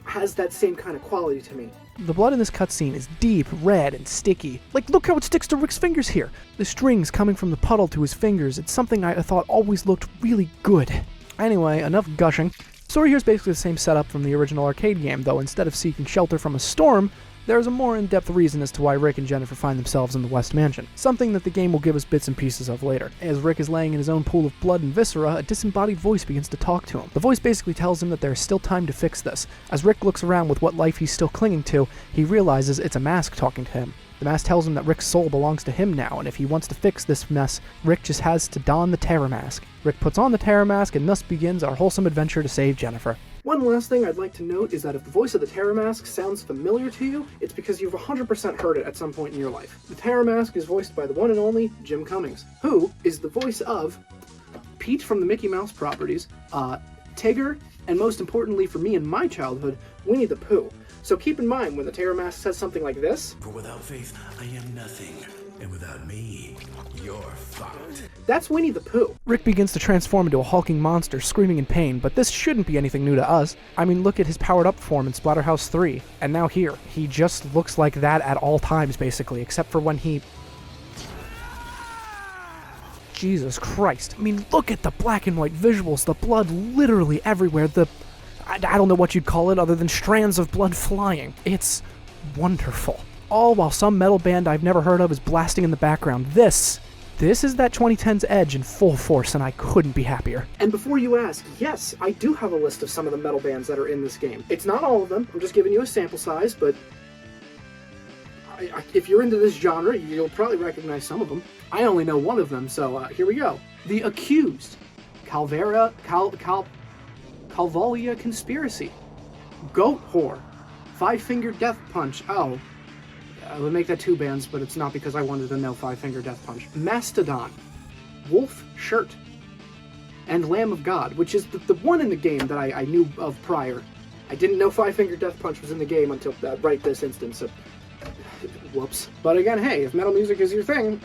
has that same kind of quality to me. The blood in this cutscene is deep, red, and sticky. Look how it sticks to Rick's fingers here. The strings coming from the puddle to his fingers. It's something I thought always looked really good. Anyway, enough gushing. The story here is basically the same setup from the original arcade game, though instead of seeking shelter from a storm, there's a more in-depth reason as to why Rick and Jennifer find themselves in the West Mansion, something that the game will give us bits and pieces of later. As Rick is laying in his own pool of blood and viscera, a disembodied voice begins to talk to him. The voice basically tells him that there is still time to fix this. As Rick looks around with what life he's still clinging to, he realizes it's a mask talking to him. The mask tells him that Rick's soul belongs to him now, and if he wants to fix this mess, Rick just has to don the Terror Mask. Rick puts on the Terror Mask, and thus begins our wholesome adventure to save Jennifer. One last thing I'd like to note is that if the voice of the Terror Mask sounds familiar to you, it's because you've 100% heard it at some point in your life. The Terror Mask is voiced by the one and only Jim Cummings, who is the voice of Pete from the Mickey Mouse properties, Tigger, and most importantly for me in my childhood, Winnie the Pooh. So keep in mind when the Terror Mask says something like this, "For without faith, I am nothing, and without me, you're fucked." That's Winnie the Pooh. Rick begins to transform into a hulking monster, screaming in pain, but this shouldn't be anything new to us. I mean, look at his powered-up form in Splatterhouse 3, and now here. He just looks like that at all times, basically, except for when he... Jesus Christ. I mean, look at the black and white visuals, the blood literally everywhere, I don't know what you'd call it other than strands of blood flying. It's wonderful. All while some metal band I've never heard of is blasting in the background. This is that 2010's Edge in full force, and I couldn't be happier. And before you ask, yes, I do have a list of some of the metal bands that are in this game. It's not all of them, I'm just giving you a sample size, but if you're into this genre, you'll probably recognize some of them. I only know one of them, so here we go. The Accused, Calvaria Conspiracy, Goat Whore, Five Finger Death Punch. I would make that two bands, but it's not because I wanted to know Five Finger Death Punch. Mastodon, Wolf Shirt, and Lamb of God, which is the one in the game that I knew of prior. I didn't know Five Finger Death Punch was in the game until right this instant, so whoops. But again, hey, if metal music is your thing,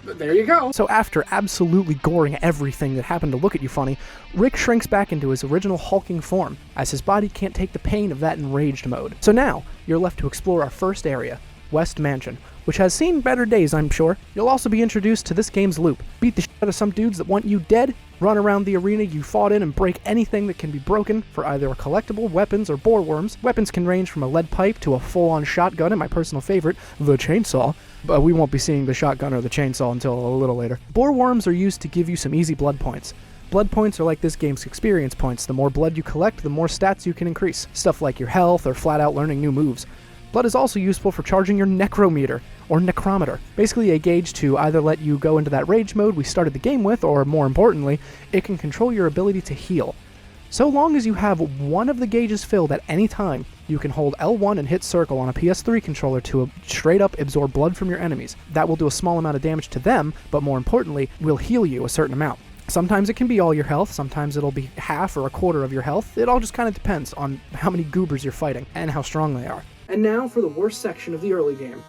there you go. So after absolutely goring everything that happened to look at you funny, Rick shrinks back into his original hulking form, as his body can't take the pain of that enraged mode. So now, you're left to explore our first area, West Mansion, which has seen better days, I'm sure. You'll also be introduced to this game's loop. Beat the shit out of some dudes that want you dead, run around the arena you fought in and break anything that can be broken for either a collectible, weapons, or boar worms. Weapons can range from a lead pipe to a full-on shotgun, and my personal favorite, the chainsaw. But we won't be seeing the shotgun or the chainsaw until a little later. Boar worms are used to give you some easy blood points. Blood points are like this game's experience points. The more blood you collect, the more stats you can increase. Stuff like your health or flat out learning new moves. Blood is also useful for charging your necrometer, or necrometer. Basically a gauge to either let you go into that rage mode we started the game with, or more importantly, it can control your ability to heal. So long as you have one of the gauges filled at any time, you can hold L1 and hit circle on a PS3 controller to straight up absorb blood from your enemies. That will do a small amount of damage to them, but more importantly, will heal you a certain amount. Sometimes it can be all your health, sometimes it'll be half or a quarter of your health. It all just kind of depends on how many goobers you're fighting and how strong they are. And now for the worst section of the early game.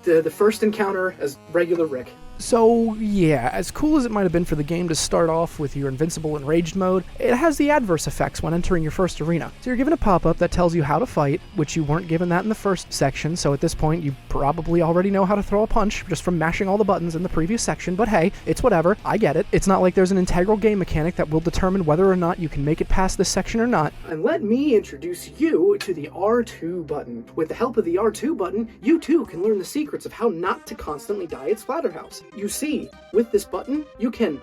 The first encounter as regular Rick. So, yeah, as cool as it might have been for the game to start off with your invincible enraged mode, it has the adverse effects when entering your first arena. So you're given a pop-up that tells you how to fight, which you weren't given that in the first section, so at this point you probably already know how to throw a punch just from mashing all the buttons in the previous section, but hey, it's whatever, I get it. It's not like there's an integral game mechanic that will determine whether or not you can make it past this section or not. And let me introduce you to the R2 button. With the help of the R2 button, you too can learn the secrets of how not to constantly die at Splatterhouse. You see, with this button, you can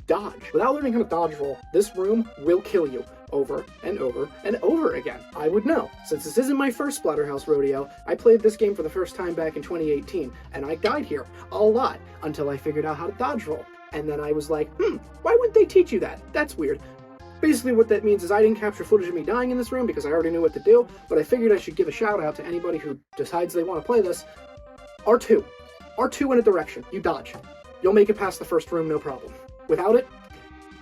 dodge. Without learning how to dodge roll, this room will kill you over and over and over again. I would know. Since this isn't my first Splatterhouse rodeo, I played this game for the first time back in 2018, and I died here a lot until I figured out how to dodge roll. And then I was like, why wouldn't they teach you that? That's weird. Basically what that means is I didn't capture footage of me dying in this room because I already knew what to do, but I figured I should give a shout out to anybody who decides they want to play this. R2 in a direction. You dodge. you'll make it past the first room no problem. Without it,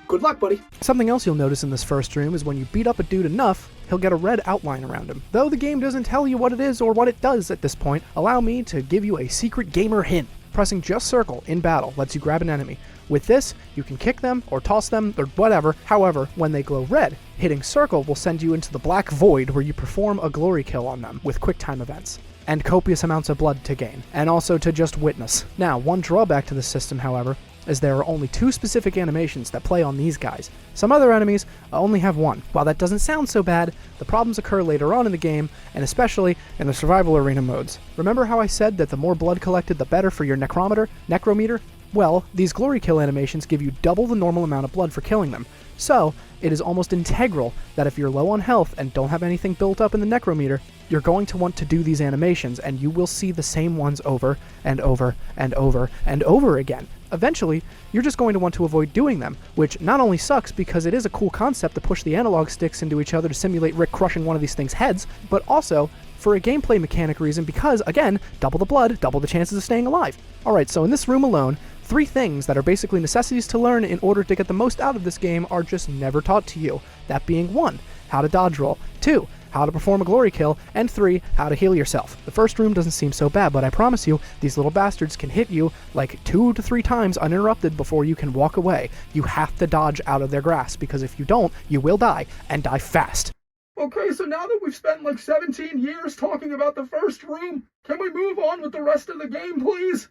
good luck, buddy. Something else you'll notice in this first room is when you beat up a dude enough, he'll get a red outline around him. Though the game doesn't tell you what it is or what it does at this point, allow me to give you a secret gamer hint. Pressing just circle in battle lets you grab an enemy. With this, you can kick them or toss them or whatever. However, when they glow red, hitting circle will send you into the black void where you perform a glory kill on them with quick time events. And copious amounts of blood to gain, and also to just witness. Now, one drawback to this system, however, is there are only 2 specific animations that play on these guys. Some other enemies only have 1. While that doesn't sound so bad, the problems occur later on in the game, and especially in the survival arena modes. Remember how I said that the more blood collected the better for your necrometer? Well, these glory kill animations give you double the normal amount of blood for killing them. So, it is almost integral that if you're low on health and don't have anything built up in the necrometer, you're going to want to do these animations, and you will see the same ones over and over and over and over again. Eventually, you're just going to want to avoid doing them, which not only sucks because it is a cool concept to push the analog sticks into each other to simulate Rick crushing one of these things' heads, but also for a gameplay mechanic reason because, again, double the blood, double the chances of staying alive. Alright, so in this room alone, 3 things that are basically necessities to learn in order to get the most out of this game are just never taught to you. That being 1, how to dodge roll, 2, how to perform a glory kill, and 3, how to heal yourself. The first room doesn't seem so bad, but I promise you, these little bastards can hit you like 2 to 3 times uninterrupted before you can walk away. You have to dodge out of their grasp, because if you don't, you will die, and die fast. Okay, so now that we've spent like 17 years talking about the first room, can we move on with the rest of the game, please?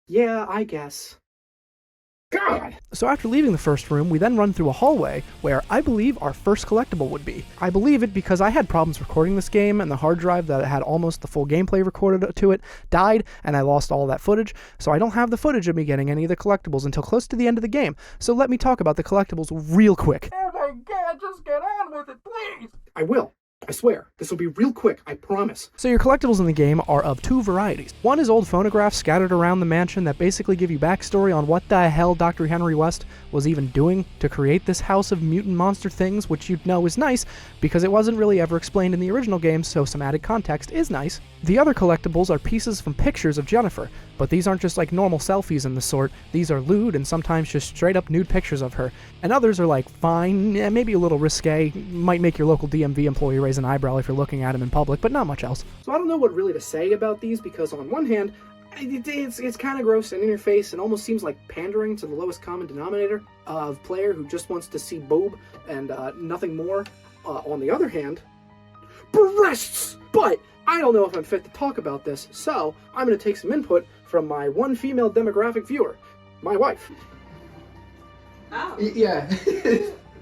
Yeah, I guess. God! So after leaving the first room, we then run through a hallway where I believe our first collectible would be. I believe it because I had problems recording this game, and the hard drive that had almost the full gameplay recorded to it died, and I lost all that footage, so I don't have the footage of me getting any of the collectibles until close to the end of the game. So let me talk about the collectibles real quick. Oh my god, just get on with it, please! I will. I swear, this will be real quick, I promise. So your collectibles in the game are of 2 varieties. One is old phonographs scattered around the mansion that basically give you backstory on what the hell Dr. Henry West was even doing to create this house of mutant monster things, which you'd know is nice, because it wasn't really ever explained in the original game, so some added context is nice. The other collectibles are pieces from pictures of Jennifer, but these aren't just like normal selfies and the sort, these are lewd and sometimes just straight up nude pictures of her. And others are like, fine, maybe a little risque, might make your local DMV employee raise an eyebrow if you're looking at him in public, but not much else. So I don't know what really to say about these, because on one hand, it's kind of gross and in your face and almost seems like pandering to the lowest common denominator of player who just wants to see boob and nothing more. On the other hand, breasts! But I don't know if I'm fit to talk about this, so I'm going to take some input from my one female demographic viewer, my wife. Oh. Yeah.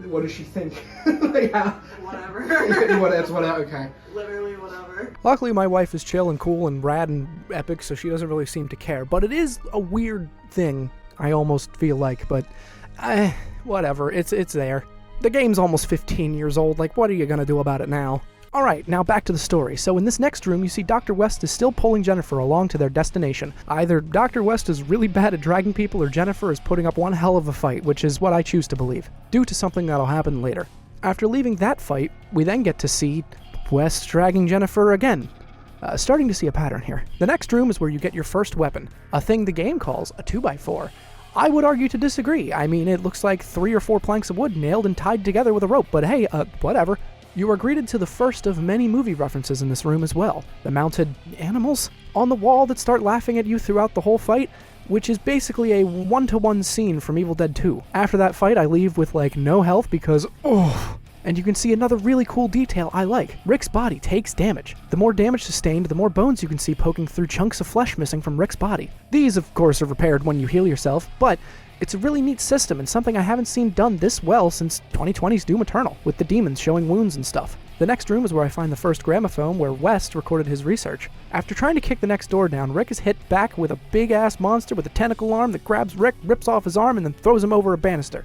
What does she think? Whatever. It's whatever, okay. Literally whatever. Luckily, my wife is chill and cool and rad and epic, so she doesn't really seem to care. But it is a weird thing, I almost feel like, but whatever, it's there. The game's almost 15 years old, like what are you gonna do about it now? Alright, now back to the story. So in this next room, you see Dr. West is still pulling Jennifer along to their destination. Either Dr. West is really bad at dragging people, or Jennifer is putting up one hell of a fight, which is what I choose to believe, due to something that'll happen later. After leaving that fight, we then get to see West dragging Jennifer again. Starting to see a pattern here. The next room is where you get your first weapon, a thing the game calls a 2x4. I would argue to disagree. I mean, it looks like 3 or 4 planks of wood nailed and tied together with a rope, but hey, whatever. You are greeted to the first of many movie references in this room as well. The mounted animals on the wall that start laughing at you throughout the whole fight, which is basically a 1-to-1 scene from Evil Dead 2. After that fight, I leave with like no health because, and you can see another really cool detail I like. Rick's body takes damage. The more damage sustained, the more bones you can see poking through chunks of flesh missing from Rick's body. These, of course, are repaired when you heal yourself, but it's a really neat system and something I haven't seen done this well since 2020's Doom Eternal, with the demons showing wounds and stuff. The next room is where I find the first gramophone where West recorded his research. After trying to kick the next door down, Rick is hit back with a big-ass monster with a tentacle arm that grabs Rick, rips off his arm, and then throws him over a banister.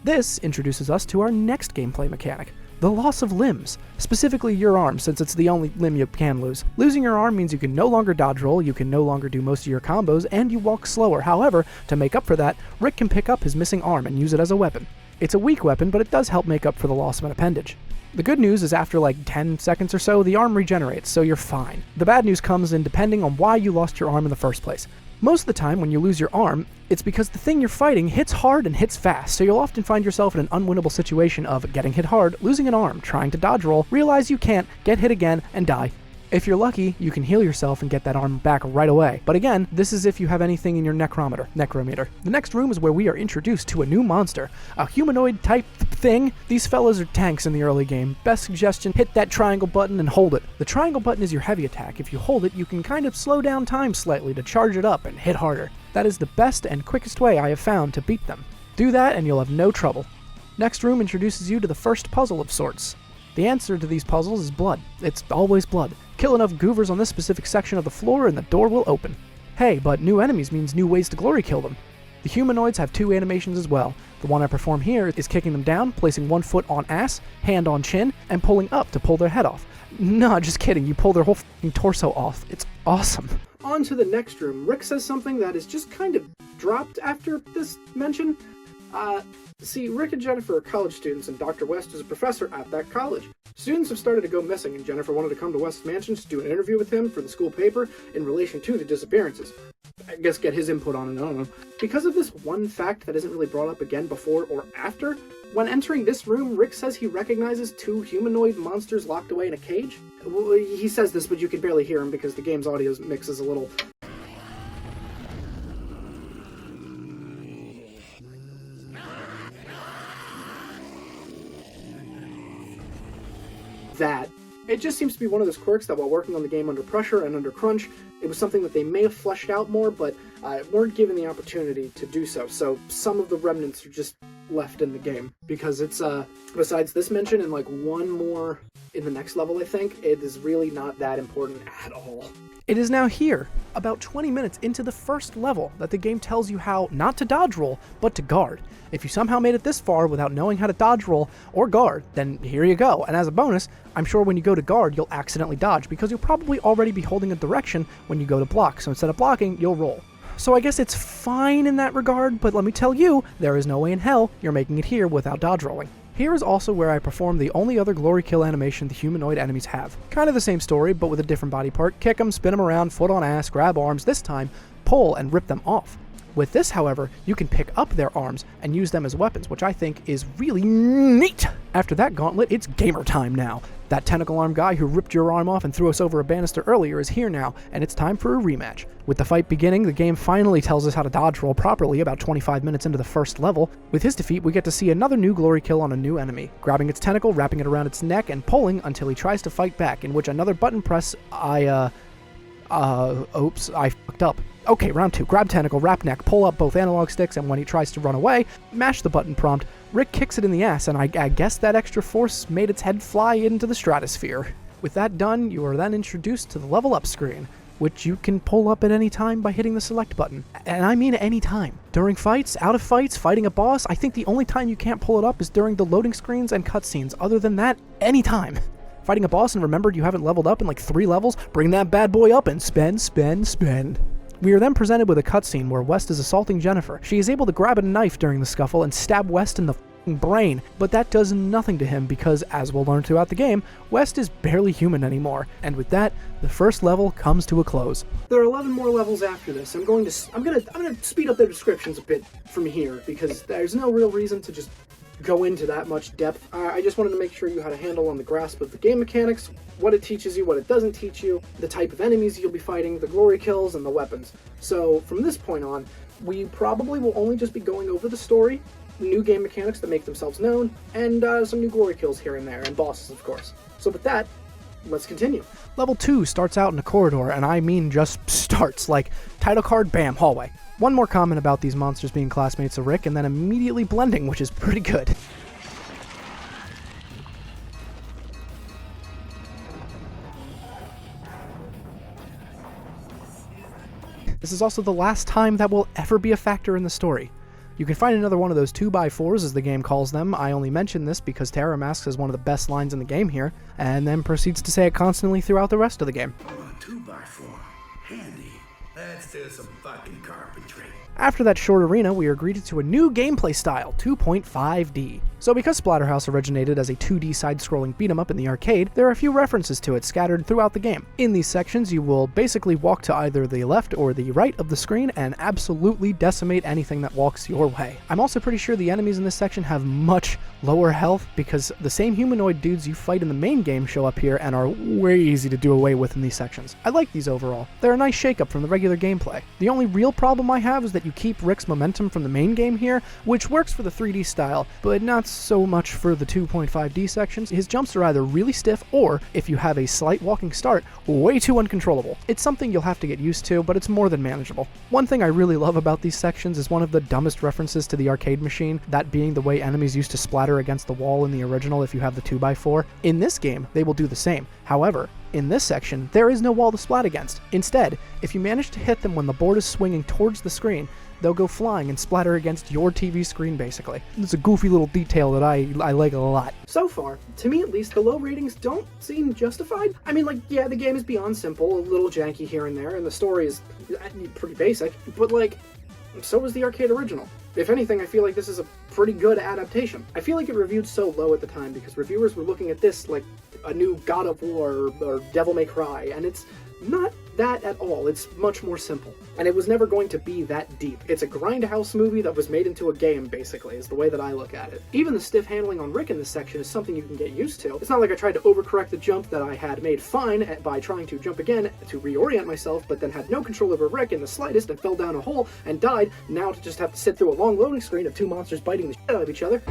This introduces us to our next gameplay mechanic, the loss of limbs, specifically your arm, since it's the only limb you can lose. Losing your arm means you can no longer dodge roll, you can no longer do most of your combos, and you walk slower. However, to make up for that, Rick can pick up his missing arm and use it as a weapon. It's a weak weapon, but it does help make up for the loss of an appendage. The good news is after like 10 seconds or so, the arm regenerates, so you're fine. The bad news comes in depending on why you lost your arm in the first place. Most of the time, when you lose your arm, it's because the thing you're fighting hits hard and hits fast, so you'll often find yourself in an unwinnable situation of getting hit hard, losing an arm, trying to dodge roll, realize you can't, get hit again, and die. If you're lucky, you can heal yourself and get that arm back right away. But again, this is if you have anything in your necrometer. The next room is where we are introduced to a new monster, a humanoid type thing. These fellas are tanks in the early game. Best suggestion, hit that triangle button and hold it. The triangle button is your heavy attack. If you hold it, you can kind of slow down time slightly to charge it up and hit harder. That is the best and quickest way I have found to beat them. Do that and you'll have no trouble. Next room introduces you to the first puzzle of sorts. The answer to these puzzles is blood. It's always blood. Kill enough goovers on this specific section of the floor and the door will open. Hey, but new enemies means new ways to glory kill them. The humanoids have two animations as well. The one I perform here is kicking them down, placing one foot on ass, hand on chin, and pulling up to pull their head off. Nah, just kidding, you pull their whole f***ing torso off. It's awesome. On to the next room. Rick says something that is just kind of dropped after this mention. See, Rick and Jennifer are college students, and Dr. West is a professor at that college. Students have started to go missing, and Jennifer wanted to come to West's mansion to do an interview with him for the school paper in relation to the disappearances. I guess get his input on it, I don't know. Because of this one fact that isn't really brought up again before or after, when entering this room, Rick says he recognizes two humanoid monsters locked away in a cage. Well, he says this, but you can barely hear him because the game's audio mix is a little... that. It just seems to be one of those quirks that while working on the game under pressure and under crunch, it was something that they may have fleshed out more, but weren't given the opportunity to do so. So some of the remnants are just left in the game. Because it's, besides this mention and like one more in the next level, I think, it is really not that important at all. It is now here, about 20 minutes into the first level, that the game tells you how not to dodge roll, but to guard. If you somehow made it this far without knowing how to dodge roll or guard, then here you go. And as a bonus, I'm sure when you go to guard, you'll accidentally dodge, because you'll probably already be holding a direction when you go to block, so instead of blocking, you'll roll. So I guess it's fine in that regard, but let me tell you, there is no way in hell you're making it here without dodge rolling. Here is also where I perform the only other glory kill animation the humanoid enemies have. Kind of the same story, but with a different body part. Kick them, spin them around, foot on ass, grab arms, this time pull and rip them off. With this, however, you can pick up their arms and use them as weapons, which I think is really neat. After that gauntlet, it's gamer time now. That tentacle arm guy who ripped your arm off and threw us over a banister earlier is here now, and it's time for a rematch. With the fight beginning, the game finally tells us how to dodge roll properly about 25 minutes into the first level. With his defeat, we get to see another new glory kill on a new enemy, grabbing its tentacle, wrapping it around its neck, and pulling until he tries to fight back, in which another button press, oops, I fucked up. Okay, round 2. Grab tentacle, wrap neck, pull up both analog sticks, and when he tries to run away, mash the button prompt. Rick kicks it in the ass, and I guess that extra force made its head fly into the stratosphere. With that done, you are then introduced to the level up screen, which you can pull up at any time by hitting the select button. And I mean any time. During fights, out of fights, fighting a boss, I think the only time you can't pull it up is during the loading screens and cutscenes. Other than that, anytime. Fighting a boss and remembered you haven't leveled up in like 3 levels, bring that bad boy up and spend. We are then presented with a cutscene where West is assaulting Jennifer. She is able to grab a knife during the scuffle and stab West in the brain, but that does nothing to him because, as we'll learn throughout the game, West is barely human anymore. And with that, the first level comes to a close. There are 11 more levels after this. I'm gonna speed up the descriptions a bit from here because there's no real reason to just go into that much depth. I just wanted to make sure you had a handle on the grasp of the game mechanics, what it teaches you, what it doesn't teach you, the type of enemies you'll be fighting, the glory kills, and the weapons. So from this point on, we probably will only just be going over the story, new game mechanics that make themselves known, and some new glory kills here and there, and bosses, of course. So with that, let's continue. Level 2 starts out in a corridor, and I mean just starts, like title card, bam, hallway. One more comment about these monsters being classmates of Rick, and then immediately blending, which is pretty good. This is also the last time that will ever be a factor in the story. You can find another one of those 2x4s, as the game calls them. I only mention this because Terra Masks has one of the best lines in the game here, and then proceeds to say it constantly throughout the rest of the game. Oh, a 2x4. Handy. Let's do some fucking carpentry. After that short arena, we are greeted to a new gameplay style, 2.5D. So because Splatterhouse originated as a 2D side-scrolling beat-em-up in the arcade, there are a few references to it scattered throughout the game. In these sections, you will basically walk to either the left or the right of the screen and absolutely decimate anything that walks your way. I'm also pretty sure the enemies in this section have much lower health because the same humanoid dudes you fight in the main game show up here and are way easy to do away with in these sections. I like these overall. They're a nice shake-up from the regular gameplay. The only real problem I have is that you keep Rick's momentum from the main game here, which works for the 3D style, but not so much for the 2.5D sections. His jumps are either really stiff or, if you have a slight walking start, way too uncontrollable. It's something you'll have to get used to, but it's more than manageable. One thing I really love about these sections is one of the dumbest references to the arcade machine, that being the way enemies used to splatter against the wall in the original if you have the 2x4. In this game, they will do the same. However, in this section, there is no wall to splat against. Instead, if you manage to hit them when the board is swinging towards the screen, they'll go flying and splatter against your TV screen, basically. It's a goofy little detail that I like a lot. So far, to me at least, the low ratings don't seem justified. I mean, like, yeah, the game is beyond simple, a little janky here and there, and the story is pretty basic, but, like, so was the arcade original. If anything, I feel like this is a pretty good adaptation. I feel like it reviewed so low at the time because reviewers were looking at this like a new God of War or Devil May Cry, and it's not that at all. It's much more simple. And it was never going to be that deep. It's a grindhouse movie that was made into a game, basically, is the way that I look at it. Even the stiff handling on Rick in this section is something you can get used to. It's not like I tried to overcorrect the jump that I had made fine by trying to jump again to reorient myself, but then had no control over Rick in the slightest and fell down a hole and died, now to just have to sit through a long loading screen of two monsters biting the shit out of each other.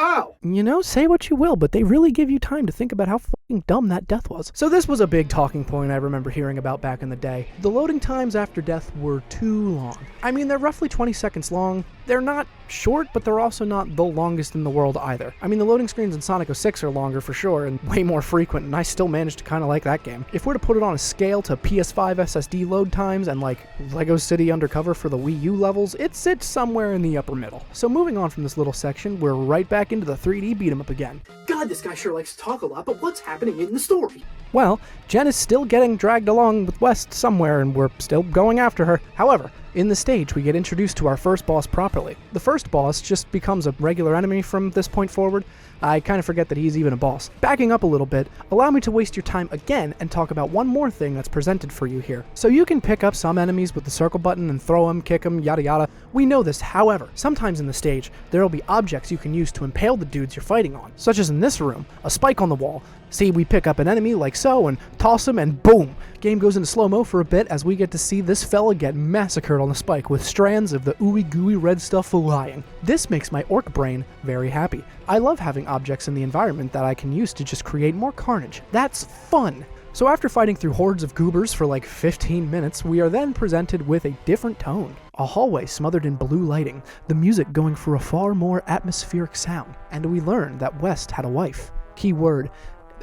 Ow! You know, say what you will, but they really give you time to think about how fucking dumb that death was. So this was a big talking point I remember hearing about back in the day. The loading times after death were too long. I mean, they're roughly 20 seconds long. They're not short, but they're also not the longest in the world either. I mean, the loading screens in Sonic 06 are longer for sure, and way more frequent, and I still managed to kind of like that game. If we're to put it on a scale to PS5 SSD load times and like Lego City Undercover for the Wii U levels, it sits somewhere in the upper middle. So moving on from this little section, we're right back into the 3D beat-em-up again. God, this guy sure likes to talk a lot, but what's happening in the story? Well, Jen is still getting dragged along with West somewhere, and we're still going after her. However, in the stage, we get introduced to our first boss properly. The first boss just becomes a regular enemy from this point forward. I kind of forget that he's even a boss. Backing up a little bit, allow me to waste your time again and talk about one more thing that's presented for you here. So you can pick up some enemies with the circle button and throw them, kick them, yada yada. We know this, however, sometimes in the stage, there will be objects you can use to impale the dudes you're fighting on, such as in this room, a spike on the wall. See, we pick up an enemy like so and toss him and boom! Game goes into slow-mo for a bit as we get to see this fella get massacred on the spike with strands of the ooey gooey red stuff flying. This makes my orc brain very happy. I love having objects in the environment that I can use to just create more carnage. That's fun! So after fighting through hordes of goobers for like 15 minutes, we are then presented with a different tone. A hallway smothered in blue lighting, the music going for a far more atmospheric sound, and we learn that West had a wife. Keyword,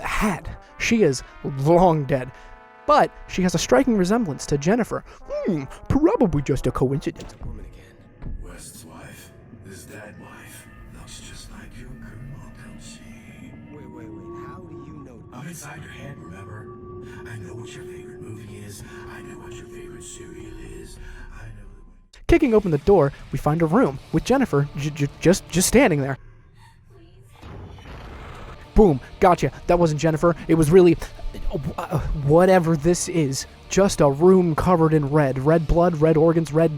had. She is long dead. But she has a striking resemblance to Jennifer. Probably just a coincidence. Woman again. West's wife. His dead wife. Looks just like your grandma, don't she? Wait. How do you know? I'm inside your head, remember? I know what your favorite movie is. I know what your favorite cereal is. I know. Kicking open the door, we find a room with Jennifer just standing there. Boom, gotcha. That wasn't Jennifer. It was really whatever this is. Just a room covered in red. Red blood, red organs, red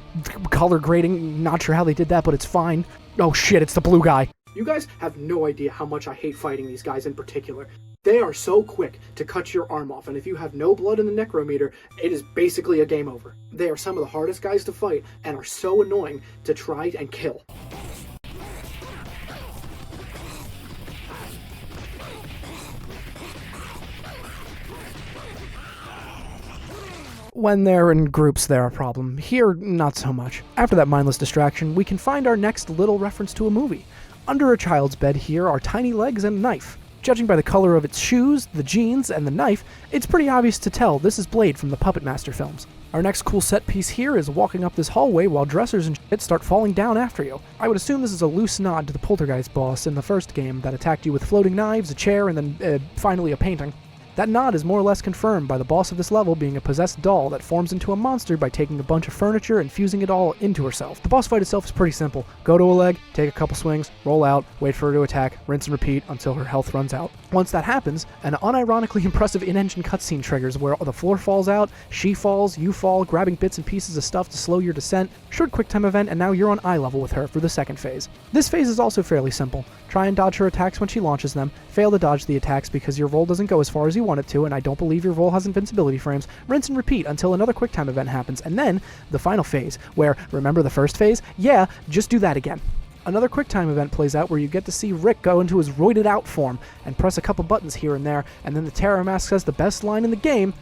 color grading. Not sure how they did that, but it's fine. Oh shit, it's the blue guy. You guys have no idea how much I hate fighting these guys in particular. They are so quick to cut your arm off, and if you have no blood in the necrometer, it is basically a game over. They are some of the hardest guys to fight, and are so annoying to try and kill. When they're in groups, they're a problem. Here, not so much. After that mindless distraction, we can find our next little reference to a movie. Under a child's bed here are tiny legs and a knife. Judging by the color of its shoes, the jeans, and the knife, it's pretty obvious to tell this is Blade from the Puppet Master films. Our next cool set piece here is walking up this hallway while dressers and shit start falling down after you. I would assume this is a loose nod to the poltergeist boss in the first game that attacked you with floating knives, a chair, and then finally a painting. That nod is more or less confirmed by the boss of this level being a possessed doll that forms into a monster by taking a bunch of furniture and fusing it all into herself. The boss fight itself is pretty simple. Go to a leg, take a couple swings, roll out, wait for her to attack, rinse and repeat until her health runs out. Once that happens, an unironically impressive in-engine cutscene triggers where the floor falls out, she falls, you fall, grabbing bits and pieces of stuff to slow your descent, short QuickTime event, and now you're on eye level with her for the second phase. This phase is also fairly simple. Try and dodge her attacks when she launches them, fail to dodge the attacks because your roll doesn't go as far as you want it to, and I don't believe your roll has invincibility frames, rinse and repeat until another QuickTime event happens, and then the final phase, where, remember the first phase? Yeah, just do that again. Another QuickTime event plays out where you get to see Rick go into his roided out form and press a couple buttons here and there, and then the Terror Mask says the best line in the game.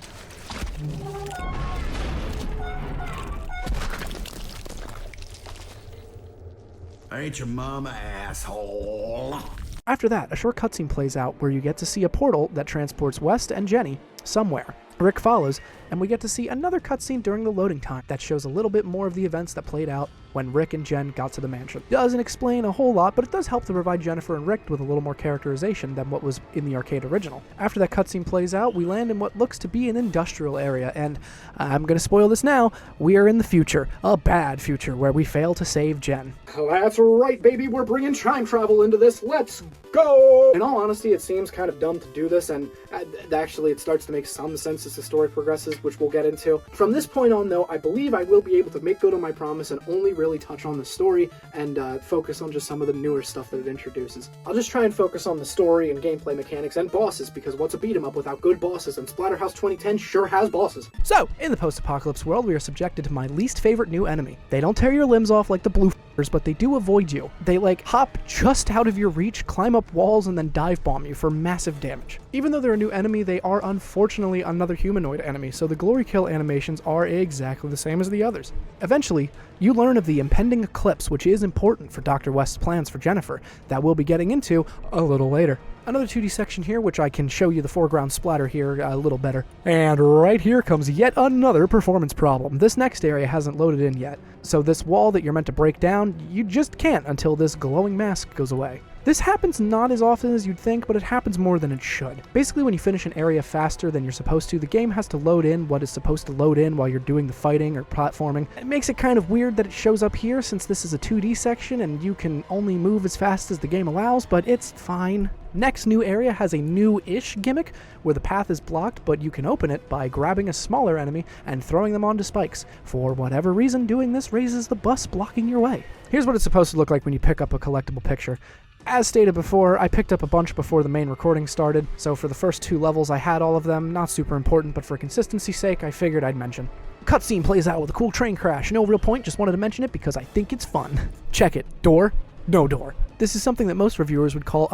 Ain't your mama, asshole? After that, a short cutscene plays out where you get to see a portal that transports West and Jenny somewhere. Rick follows, and we get to see another cutscene during the loading time that shows a little bit more of the events that played out when Rick and Jen got to the mansion. It doesn't explain a whole lot, but it does help to provide Jennifer and Rick with a little more characterization than what was in the arcade original. After that cutscene plays out, we land in what looks to be an industrial area, and I'm gonna spoil this now, we are in the future, a bad future, where we fail to save Jen. That's right, baby, we're bringing time travel into this. Let's go! In all honesty, it seems kind of dumb to do this, and actually it starts to make some sense as the story progresses, which we'll get into. From this point on, though, I believe I will be able to make good on my promise and only really touch on the story and focus on just some of the newer stuff that it introduces. I'll just try and focus on the story and gameplay mechanics and bosses, because what's a beat 'em up without good bosses, and Splatterhouse 2010 sure has bosses. So, in the post-apocalypse world, we are subjected to my least favorite new enemy. They don't tear your limbs off like the blue f***ers, but they do avoid you. They, hop just out of your reach, climb up walls, and then dive bomb you for massive damage. Even though they're a new enemy, they are unfortunately another humanoid enemy, so the glory kill animations are exactly the same as the others. Eventually, you learn of the impending eclipse, which is important for Dr. West's plans for Jennifer, that we'll be getting into a little later. Another 2D section here, which I can show you the foreground splatter here a little better. And right here comes yet another performance problem. This next area hasn't loaded in yet, so this wall that you're meant to break down, you just can't until this glowing mask goes away. This happens not as often as you'd think, but it happens more than it should. Basically, when you finish an area faster than you're supposed to, the game has to load in what is supposed to load in while you're doing the fighting or platforming. It makes it kind of weird that it shows up here since this is a 2D section and you can only move as fast as the game allows, but it's fine. Next new area has a new-ish gimmick where the path is blocked, but you can open it by grabbing a smaller enemy and throwing them onto spikes. For whatever reason, doing this raises the bus blocking your way. Here's what it's supposed to look like when you pick up a collectible picture. As stated before, I picked up a bunch before the main recording started, so for the first 2 levels I had all of them, not super important, but for consistency's sake I figured I'd mention. Cutscene plays out with a cool train crash, no real point, just wanted to mention it because I think it's fun. Check it. Door? No door. This is something that most reviewers would call,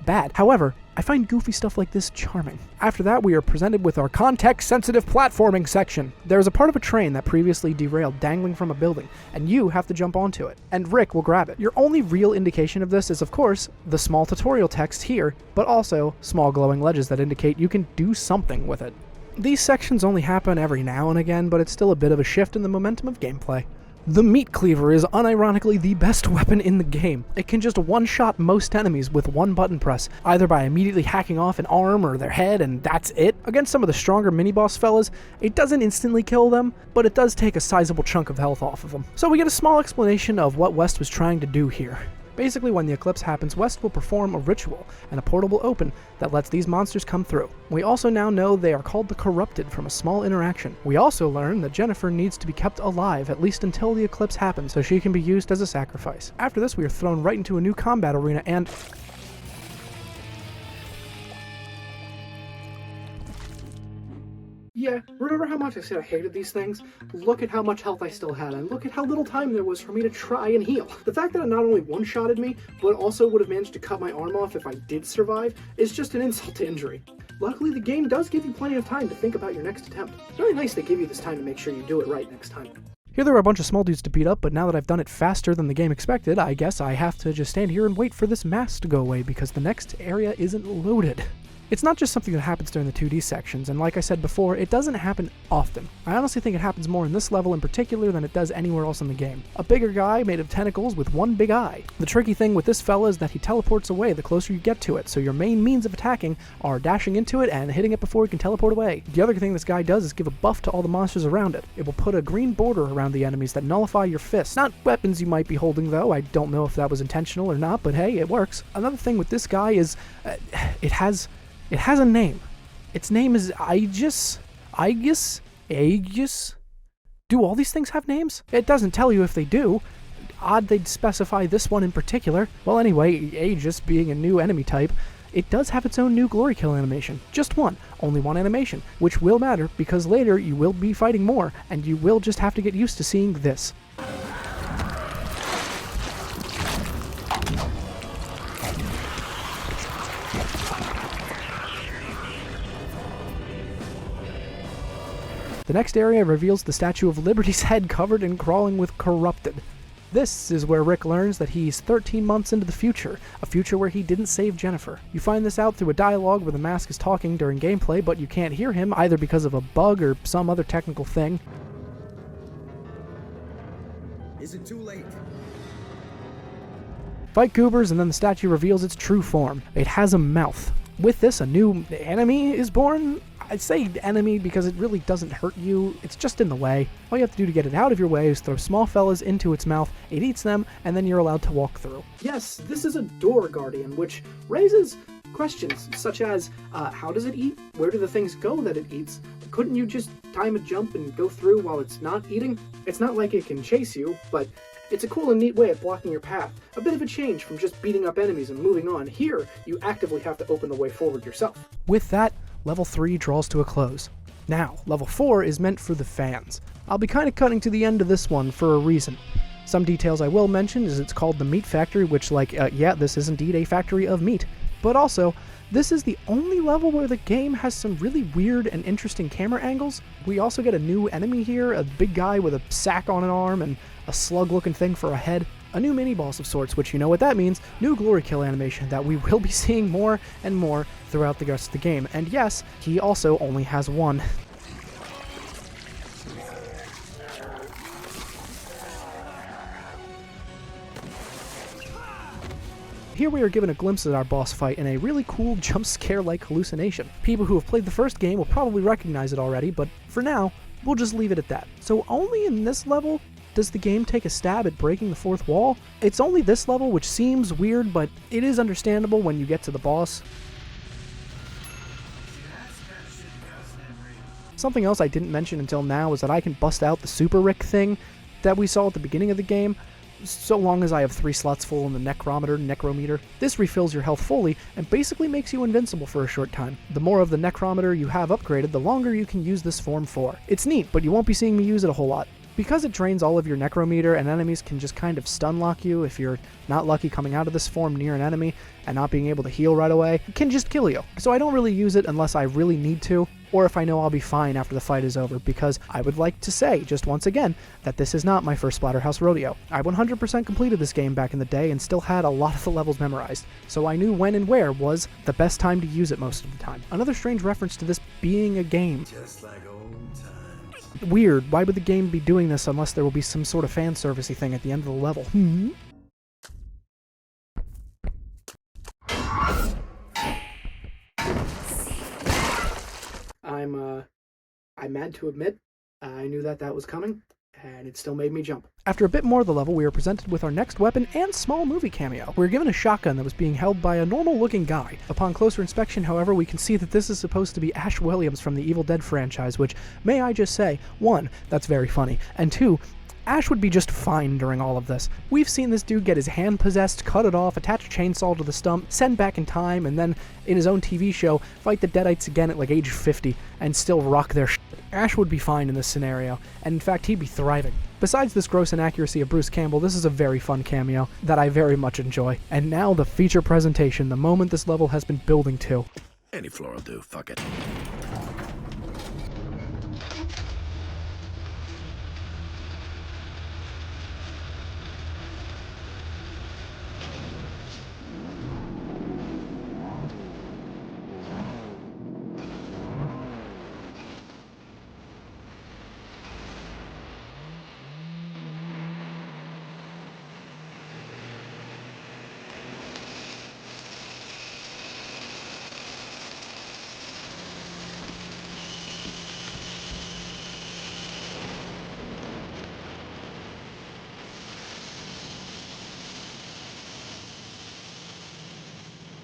bad. However, I find goofy stuff like this charming. After that, we are presented with our context-sensitive platforming section. There is a part of a train that previously derailed dangling from a building, and you have to jump onto it, and Rick will grab it. Your only real indication of this is, of course, the small tutorial text here, but also small glowing ledges that indicate you can do something with it. These sections only happen every now and again, but it's still a bit of a shift in the momentum of gameplay. The meat cleaver is unironically the best weapon in the game. It can just one-shot most enemies with one button press, either by immediately hacking off an arm or their head and that's it. Against some of the stronger mini-boss fellas, it doesn't instantly kill them, but it does take a sizable chunk of health off of them. So we get a small explanation of what West was trying to do here. Basically, when the eclipse happens, West will perform a ritual, and a portal will open that lets these monsters come through. We also now know they are called the Corrupted from a small interaction. We also learn that Jennifer needs to be kept alive, at least until the eclipse happens, so she can be used as a sacrifice. After this, we are thrown right into a new combat arena, and Yeah, remember how much I said I hated these things? Look at how much health I still had, and look at how little time there was for me to try and heal. The fact that it not only one-shotted me, but also would have managed to cut my arm off if I did survive, is just an insult to injury. Luckily, the game does give you plenty of time to think about your next attempt. It's really nice they give you this time to make sure you do it right next time. here there are a bunch of small dudes to beat up, but now that I've done it faster than the game expected, I guess I have to just stand here and wait for this mask to go away because the next area isn't loaded. It's not just something that happens during the 2D sections, and like I said before, it doesn't happen often. I honestly think it happens more in this level in particular than it does anywhere else in the game. A bigger guy made of tentacles with one big eye. The tricky thing with this fella is that he teleports away the closer you get to it, so your main means of attacking are dashing into it and hitting it before he can teleport away. The other thing this guy does is give a buff to all the monsters around it. It will put a green border around the enemies that nullify your fists. Not weapons you might be holding though, I don't know if that was intentional or not, but hey, it works. Another thing with this guy is, it has a name. Its name is Aegis. Do all these things have names? It doesn't tell you if they do. Odd they'd specify this one in particular. Well anyway, Aegis being a new enemy type, it does have its own new glory kill animation. Just one. Only one animation. Which will matter, because later you will be fighting more, and you will just have to get used to seeing this. The next area reveals the Statue of Liberty's head covered and crawling with corrupted. This is where Rick learns that he's 13 months into the future, a future where he didn't save Jennifer. You find this out through a dialogue where the mask is talking during gameplay, but you can't hear him either because of a bug or some other technical thing. Is it too late? Fight goobers, and then the statue reveals its true form. It has a mouth. With this, a new enemy is born. I'd say enemy because it really doesn't hurt you, it's just in the way. All you have to do to get it out of your way is throw small fellas into its mouth, it eats them, and then you're allowed to walk through. Yes, this is a door guardian, which raises questions such as, how does it eat? Where do the things go that it eats? Couldn't you just time a jump and go through while it's not eating? It's not like it can chase you, but it's a cool and neat way of blocking your path. A bit of a change from just beating up enemies and moving on. Here, you actively have to open the way forward yourself. With that, Level 3 draws to a close. Now, Level 4 is meant for the fans. I'll be kind of cutting to the end of this one for a reason. Some details I will mention is it's called the Meat Factory, which yeah, this is indeed a factory of meat. But also, this is the only level where the game has some really weird and interesting camera angles. We also get a new enemy here, a big guy with a sack on an arm and a slug-looking thing for a head. A new mini-boss of sorts, which you know what that means, new glory kill animation that we will be seeing more and more throughout the rest of the game. And yes, he also only has one. Here we are given a glimpse at our boss fight in a really cool jump scare-like hallucination. People who have played the first game will probably recognize it already, but for now, we'll just leave it at that. So only in this level does the game take a stab at breaking the fourth wall. It's only this level, which seems weird, but it is understandable when you get to the boss. Something else I didn't mention until now is that I can bust out the Super Rick thing that we saw at the beginning of the game, so long as I have 3 slots full in the necrometer. This refills your health fully and basically makes you invincible for a short time. The more of the necrometer you have upgraded, the longer you can use this form for. It's neat, but you won't be seeing me use it a whole lot. Because it drains all of your necrometer and enemies can just kind of stun lock you if you're not lucky coming out of this form near an enemy and not being able to heal right away, it can just kill you. So I don't really use it unless I really need to, or if I know I'll be fine after the fight is over, because I would like to say, just once again, that this is not my first Splatterhouse rodeo. I 100% completed this game back in the day and still had a lot of the levels memorized, so I knew when and where was the best time to use it most of the time. Another strange reference to this being a game. Just like old times. Weird, why would the game be doing this unless there will be some sort of fan servicey thing at the end of the level? I'm mad to admit, I knew that was coming, and it still made me jump. After a bit more of the level, we are presented with our next weapon and small movie cameo. We are given a shotgun that was being held by a normal-looking guy. Upon closer inspection, however, we can see that this is supposed to be Ash Williams from the Evil Dead franchise, which, may I just say, 1, that's very funny, and 2, Ash would be just fine during all of this. We've seen this dude get his hand possessed, cut it off, attach a chainsaw to the stump, send back in time, and then, in his own TV show, fight the Deadites again at like age 50, and still rock their shit. Ash would be fine in this scenario, and in fact he'd be thriving. Besides this gross inaccuracy of Bruce Campbell, this is a very fun cameo that I very much enjoy. And now the feature presentation, the moment this level has been building to. Any floor will do, fuck it.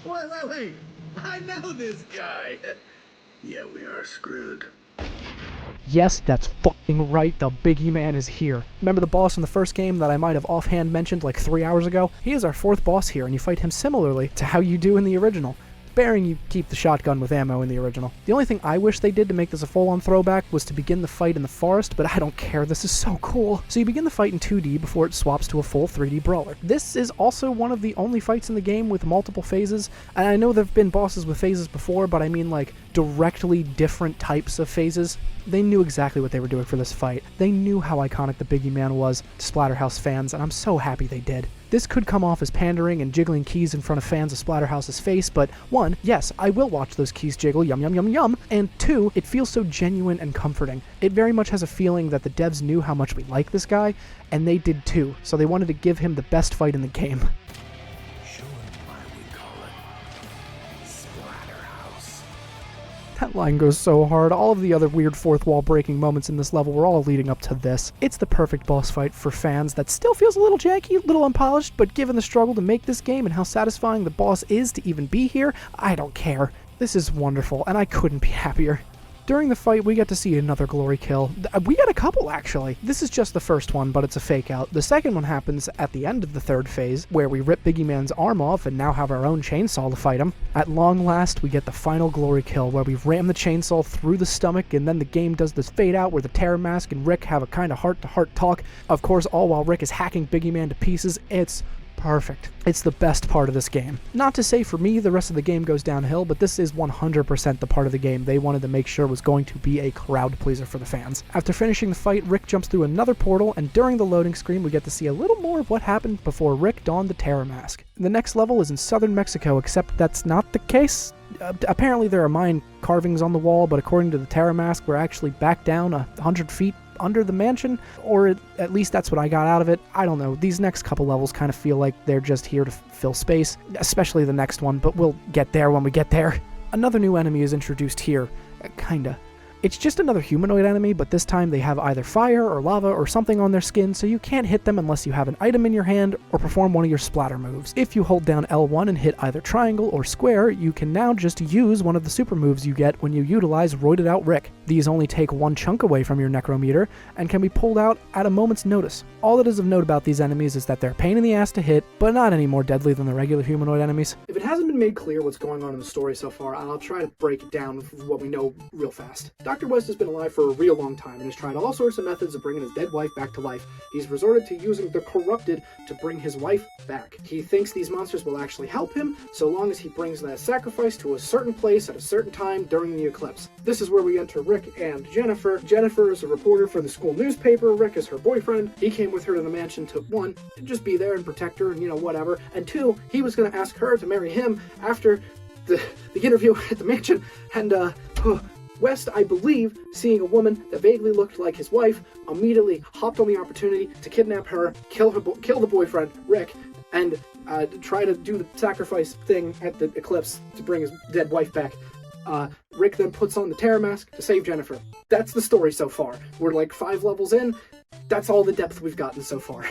Wait. I know this guy. Yeah, we are screwed. Yes, that's fucking right, the Biggie Man is here. Remember the boss in the first game that I might have offhand mentioned like 3 hours ago? He is our 4th boss here, and you fight him similarly to how you do in the original. Bearing you keep the shotgun with ammo in the original. The only thing I wish they did to make this a full-on throwback was to begin the fight in the forest, but I don't care, this is so cool. So you begin the fight in 2D before it swaps to a full 3D brawler. This is also one of the only fights in the game with multiple phases, and I know there have been bosses with phases before, but I mean like directly different types of phases. They knew exactly what they were doing for this fight. They knew how iconic the Biggie Man was to Splatterhouse fans, and I'm so happy they did. This could come off as pandering and jiggling keys in front of fans of Splatterhouse's face, but 1, yes, I will watch those keys jiggle, yum yum yum yum, and 2, it feels so genuine and comforting. It very much has a feeling that the devs knew how much we like this guy, and they did too, so they wanted to give him the best fight in the game. Show him why we call it Splatterhouse. That line goes so hard. All of the other weird fourth wall breaking moments in this level were all leading up to this. It's the perfect boss fight for fans that still feels a little janky, a little unpolished, but given the struggle to make this game and how satisfying the boss is to even be here, I don't care. This is wonderful, and I couldn't be happier. During the fight, we get to see another glory kill. We got a couple, actually. This is just the first one, but it's a fake out. The second one happens at the end of the 3rd phase, where we rip Biggie Man's arm off and now have our own chainsaw to fight him. At long last, we get the final glory kill, where we ram the chainsaw through the stomach, and then the game does this fade out where the Terror Mask and Rick have a kind of heart-to-heart talk. Of course, all while Rick is hacking Biggie Man to pieces. It's perfect. It's the best part of this game. Not to say for me the rest of the game goes downhill, but this is 100% the part of the game they wanted to make sure was going to be a crowd pleaser for the fans. After finishing the fight, Rick jumps through another portal, and during the loading screen we get to see a little more of what happened before Rick donned the Terror Mask. The next level is in southern Mexico, except that's not the case. Apparently there are Mayan carvings on the wall, but according to the Terror Mask, we're actually back down 100 feet under the mansion, or at least that's what I got out of it. I don't know. These next couple levels kind of feel like they're just here to fill space, especially the next one, but we'll get there when we get there. Another new enemy is introduced here. Kinda. It's just another humanoid enemy, but this time they have either fire or lava or something on their skin, so you can't hit them unless you have an item in your hand or perform one of your splatter moves. If you hold down L1 and hit either triangle or square, you can now just use one of the super moves you get when you utilize Roided Out Rick. These only take one chunk away from your necrometer and can be pulled out at a moment's notice. All that is of note about these enemies is that they're a pain in the ass to hit, but not any more deadly than the regular humanoid enemies. If it hasn't been made clear what's going on in the story so far, I'll try to break it down with what we know real fast. Dr. West has been alive for a real long time and has tried all sorts of methods of bringing his dead wife back to life. He's resorted to using the corrupted to bring his wife back. He thinks these monsters will actually help him so long as he brings that sacrifice to a certain place at a certain time during the eclipse. This is where we enter Rick and Jennifer. Jennifer is a reporter for the school newspaper. Rick is her boyfriend. He came with her to the mansion to, 1, to just be there and protect her and, whatever. And 2, he was going to ask her to marry him after the interview at the mansion. And, West, I believe, seeing a woman that vaguely looked like his wife, immediately hopped on the opportunity to kidnap her, kill the boyfriend, Rick, and try to do the sacrifice thing at the eclipse to bring his dead wife back. Rick then puts on the Terror Mask to save Jennifer. That's the story so far. We're like 5 levels in. That's all the depth we've gotten so far.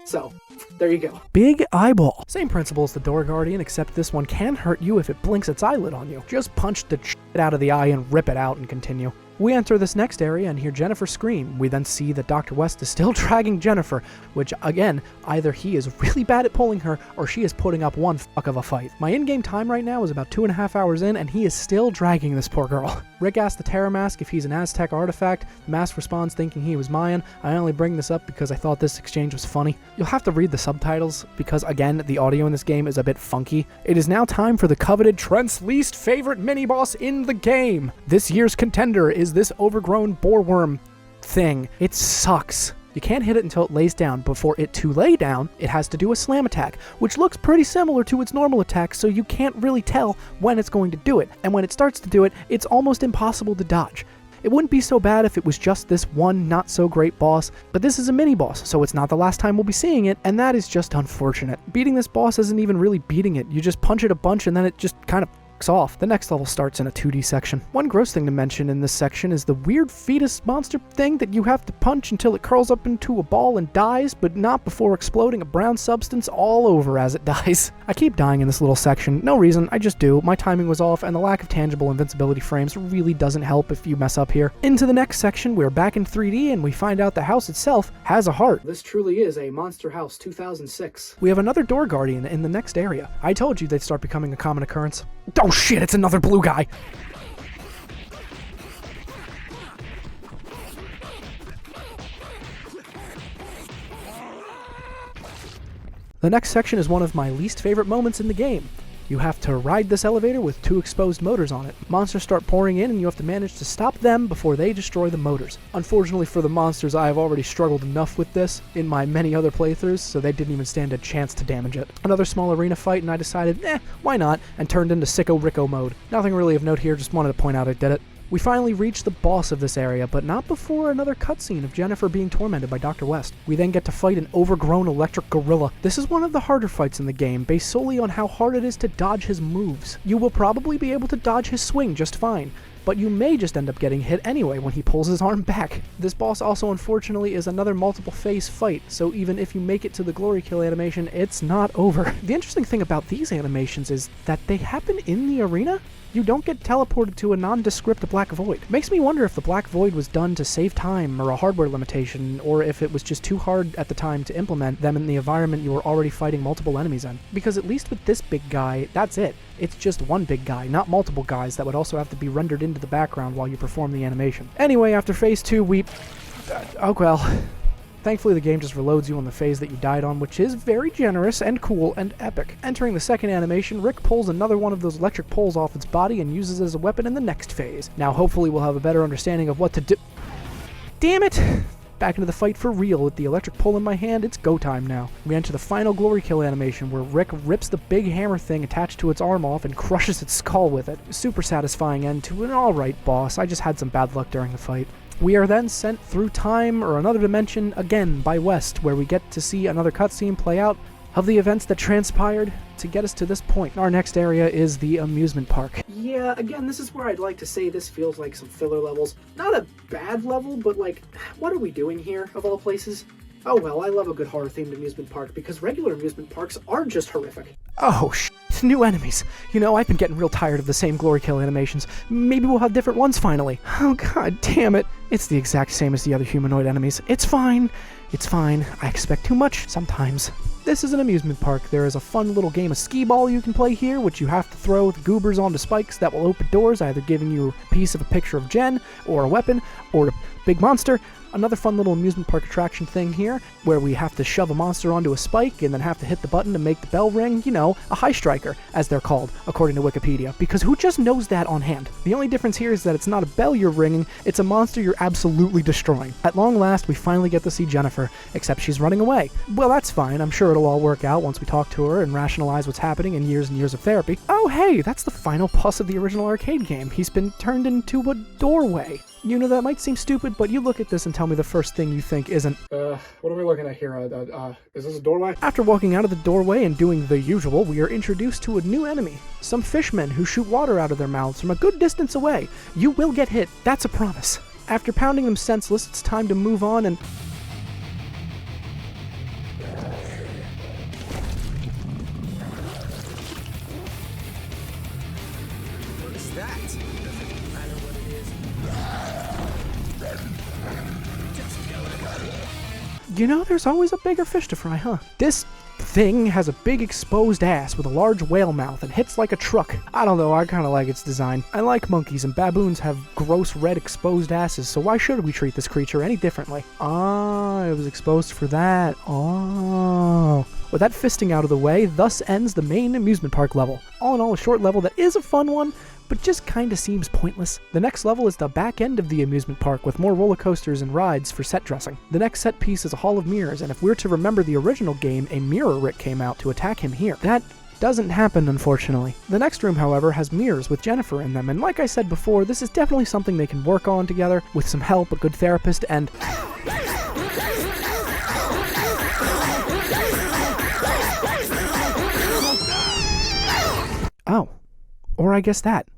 So, there you go. Big eyeball. Same principle as the Door Guardian, except this one can hurt you if it blinks its eyelid on you. Just punch the shit out of the eye and rip it out and continue. We enter this next area and hear Jennifer scream. We then see that Dr. West is still dragging Jennifer, which again, either he is really bad at pulling her or she is putting up one fuck of a fight. My in-game time right now is about 2.5 hours in and he is still dragging this poor girl. Rick asks the Terror Mask if he's an Aztec artifact. The mask responds thinking he was Mayan. I only bring this up because I thought this exchange was funny. You'll have to read the subtitles because again, the audio in this game is a bit funky. It is now time for the coveted Trent's least favorite mini-boss in the game. This year's contender is this overgrown boreworm thing. It sucks. You can't hit it until it lays down. Before it to lay down, it has to do a slam attack, which looks pretty similar to its normal attack, so you can't really tell when it's going to do it. And when it starts to do it, it's almost impossible to dodge. It wouldn't be so bad if it was just this one not so great boss, but this is a mini boss, so it's not the last time we'll be seeing it, and that is just unfortunate. Beating this boss isn't even really beating it. You just punch it a bunch and then it just kind of rocks off. The next level starts in a 2D section. One gross thing to mention in this section is the weird fetus monster thing that you have to punch until it curls up into a ball and dies, but not before exploding a brown substance all over as it dies. I keep dying in this little section. No reason, I just do. My timing was off, and the lack of tangible invincibility frames really doesn't help if you mess up here. Into the next section, we're back in 3D, and we find out the house itself has a heart. This truly is a Monster House 2006. We have another door guardian in the next area. I told you they'd start becoming a common occurrence. Oh shit, it's another blue guy! The next section is one of my least favorite moments in the game. You have to ride this elevator with 2 exposed motors on it. Monsters start pouring in and you have to manage to stop them before they destroy the motors. Unfortunately for the monsters, I have already struggled enough with this in my many other playthroughs, so they didn't even stand a chance to damage it. Another small arena fight and I decided, why not, and turned into Sicko Ricko mode. Nothing really of note here, just wanted to point out I did it. We finally reach the boss of this area, but not before another cutscene of Jennifer being tormented by Dr. West. We then get to fight an overgrown electric gorilla. This is one of the harder fights in the game, based solely on how hard it is to dodge his moves. You will probably be able to dodge his swing just fine, but you may just end up getting hit anyway when he pulls his arm back. This boss also unfortunately is another multiple phase fight, so even if you make it to the glory kill animation, it's not over. The interesting thing about these animations is that they happen in the arena. You don't get teleported to a nondescript black void. Makes me wonder if the black void was done to save time or a hardware limitation, or if it was just too hard at the time to implement them in the environment you were already fighting multiple enemies in. Because at least with this big guy, that's it. It's just one big guy, not multiple guys that would also have to be rendered into the background while you perform the animation. Anyway, after phase 2, oh well. Thankfully, the game just reloads you on the phase that you died on, which is very generous and cool and epic. Entering the second animation, Rick pulls another one of those electric poles off its body and uses it as a weapon in the next phase. Now, hopefully, we'll have a better understanding of what to do. Damn it! Back into the fight for real. With the electric pole in my hand, it's go time now. We enter the final glory kill animation where Rick rips the big hammer thing attached to its arm off and crushes its skull with it. Super satisfying end to an alright boss. I just had some bad luck during the fight. We are then sent through time or another dimension again by West, where we get to see another cutscene play out of the events that transpired to get us to this point. Our next area is the amusement park. Yeah, again, this is where I'd like to say this feels like some filler levels. Not a bad level, but like, what are we doing here, of all places? Oh well, I love a good horror-themed amusement park, because regular amusement parks are just horrific. Oh, new enemies. You know, I've been getting real tired of the same glory kill animations. Maybe we'll have different ones finally. Oh god damn it. It's the exact same as the other humanoid enemies. It's fine. It's fine. I expect too much sometimes. This is an amusement park. There is a fun little game of skee-ball you can play here, which you have to throw with goobers onto spikes that will open doors, either giving you a piece of a picture of Jen, or a weapon, or a big monster. Another fun little amusement park attraction thing here, where we have to shove a monster onto a spike and then have to hit the button to make the bell ring. You know, a high striker, as they're called, according to Wikipedia, because who just knows that on hand? The only difference here is that it's not a bell you're ringing, it's a monster you're absolutely destroying. At long last, we finally get to see Jennifer, except she's running away. Well, that's fine. I'm sure it'll all work out once we talk to her and rationalize what's happening in years and years of therapy. Oh hey, that's the final boss of the original arcade game. He's been turned into a doorway. You know, that might seem stupid, but you look at this and tell me the first thing you think isn't, What are we looking at here? Is this a doorway? After walking out of the doorway and doing the usual, we are introduced to a new enemy. Some fishmen who shoot water out of their mouths from a good distance away. You will get hit, that's a promise. After pounding them senseless, it's time to move on and... What is that? Doesn't matter what it is. You know, there's always a bigger fish to fry, huh? This thing has a big exposed ass with a large whale mouth and hits like a truck. I don't know, I kinda like its design. I like monkeys, and baboons have gross red exposed asses, so why should we treat this creature any differently? Ah, it was exposed for that. Oh. With that fisting out of the way, thus ends the main amusement park level. All in all, a short level that is a fun one, but just kinda seems pointless. The next level is the back end of the amusement park with more roller coasters and rides for set dressing. The next set piece is a hall of mirrors, and if we're to remember the original game, a mirror Rick came out to attack him here. That doesn't happen, unfortunately. The next room, however, has mirrors with Jennifer in them, and like I said before, this is definitely something they can work on together with some help, a good therapist, and... Oh. Or I guess that.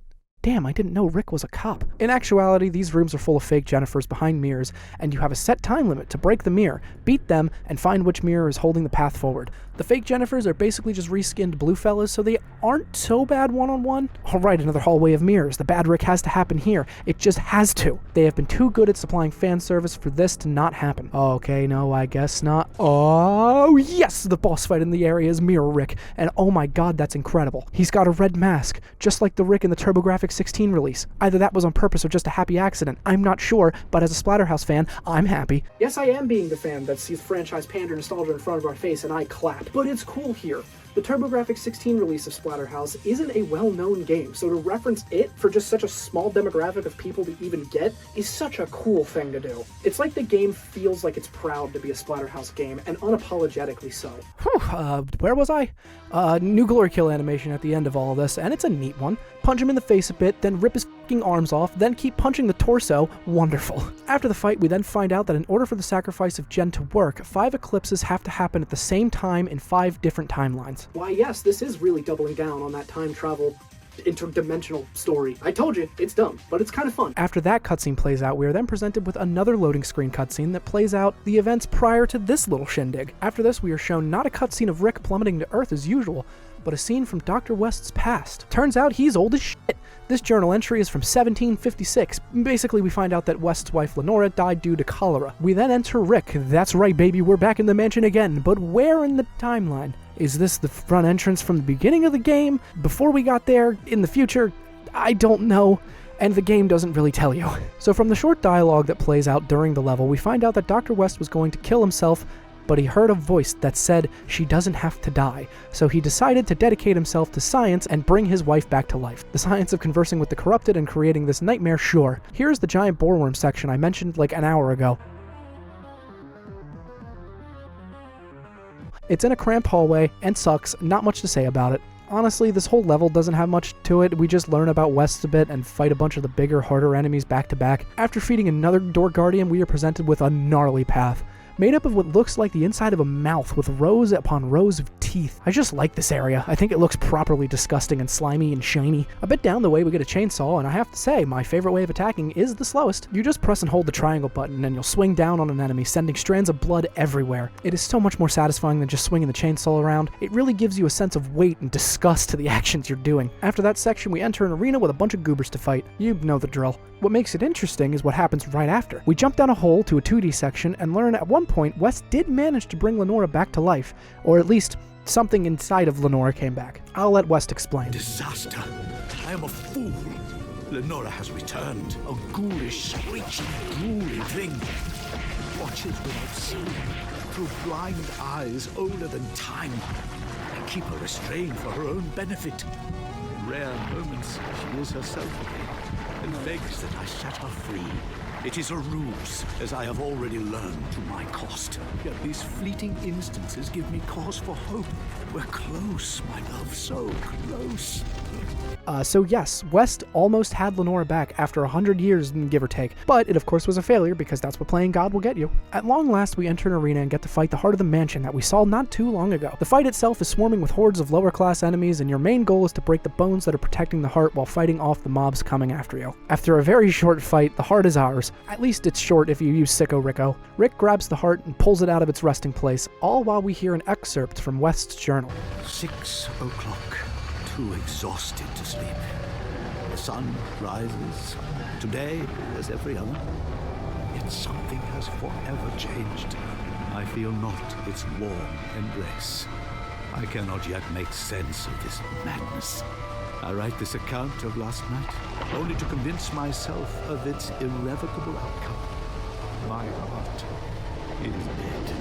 Damn, I didn't know Rick was a cop. In actuality, these rooms are full of fake Jennifers behind mirrors, and you have a set time limit to break the mirror, beat them, and find which mirror is holding the path forward. The fake Jennifers are basically just reskinned blue fellas, so they aren't so bad one-on-one. Alright, another hallway of mirrors. The bad Rick has to happen here. It just has to. They have been too good at supplying fan service for this to not happen. Okay, no, I guess not. Oh, yes! The boss fight in the area is Mirror Rick, and oh my god, that's incredible. He's got a red mask, just like the Rick in the TurboGrafx 16 release. Either that was on purpose or just a happy accident. I'm not sure, but as a Splatterhouse fan, I'm happy. Yes, I am being the fan that sees franchise pander nostalgia in front of our face and I clap. But it's cool here. The TurboGrafx 16 release of Splatterhouse isn't a well-known game, so to reference it for just such a small demographic of people to even get is such a cool thing to do. It's like the game feels like it's proud to be a Splatterhouse game, and unapologetically so. Where was I? New glory kill animation at the end of all of this, and it's a neat one. Punch him in the face a bit, then rip his f***ing arms off, then keep punching the torso. Wonderful. After the fight, we then find out that in order for the sacrifice of Jen to work, 5 eclipses have to happen at the same time in 5 different timelines. Why, yes, this is really doubling down on that time travel interdimensional story. I told you, it's dumb, but it's kind of fun. After that cutscene plays out, we are then presented with another loading screen cutscene that plays out the events prior to this little shindig. After this, we are shown not a cutscene of Rick plummeting to Earth as usual, but a scene from Dr. West's past. Turns out he's old as shit. This journal entry is from 1756. Basically, we find out that West's wife Lenora died due to cholera. We then enter Rick. That's right, baby, we're back in the mansion again, but where in the timeline? Is this the front entrance from the beginning of the game? Before we got there? In the future? I don't know. And the game doesn't really tell you. So from the short dialogue that plays out during the level, we find out that Dr. West was going to kill himself, but he heard a voice that said she doesn't have to die. So he decided to dedicate himself to science and bring his wife back to life. The science of conversing with the corrupted and creating this nightmare, sure. Here's the giant boreworm section I mentioned like an hour ago. It's in a cramped hallway and sucks, not much to say about it. Honestly, this whole level doesn't have much to it. We just learn about West a bit and fight a bunch of the bigger, harder enemies back to back. After feeding another door guardian, we are presented with a gnarly path, made up of what looks like the inside of a mouth with rows upon rows of teeth. I just like this area. I think it looks properly disgusting and slimy and shiny. A bit down the way we get a chainsaw, and I have to say, my favorite way of attacking is the slowest. You just press and hold the triangle button and you'll swing down on an enemy, sending strands of blood everywhere. It is so much more satisfying than just swinging the chainsaw around. It really gives you a sense of weight and disgust to the actions you're doing. After that section, we enter an arena with a bunch of goobers to fight. You know the drill. What makes it interesting is what happens right after. We jump down a hole to a 2D section and learn at one point West did manage to bring Lenora back to life, or at least something inside of Lenora came back. I'll let West explain. Disaster. I am a fool. Lenora has returned. A ghoulish, screeching, drooling thing. Watches without seeing, through blind eyes older than time. I keep her restrained for her own benefit. In rare moments, she is herself again, and begs that I set her free. It is a ruse, as I have already learned to my cost. Yet these fleeting instances give me cause for hope. We're close, my love, so close. So yes, West almost had Lenora back after 100 years, give or take, but it of course was a failure because that's what playing God will get you. At long last, we enter an arena and get to fight the heart of the mansion that we saw not too long ago. The fight itself is swarming with hordes of lower class enemies, and your main goal is to break the bones that are protecting the heart while fighting off the mobs coming after you. After a very short fight, the heart is ours. At least it's short if you use Sicko Ricko. Rick grabs the heart and pulls it out of its resting place, all while we hear an excerpt from West's journal. 6 o'clock. Too exhausted to sleep. The sun rises, today as every other. Yet something has forever changed. I feel not its warm embrace. I cannot yet make sense of this madness. I write this account of last night, only to convince myself of its irrevocable outcome. My heart is dead.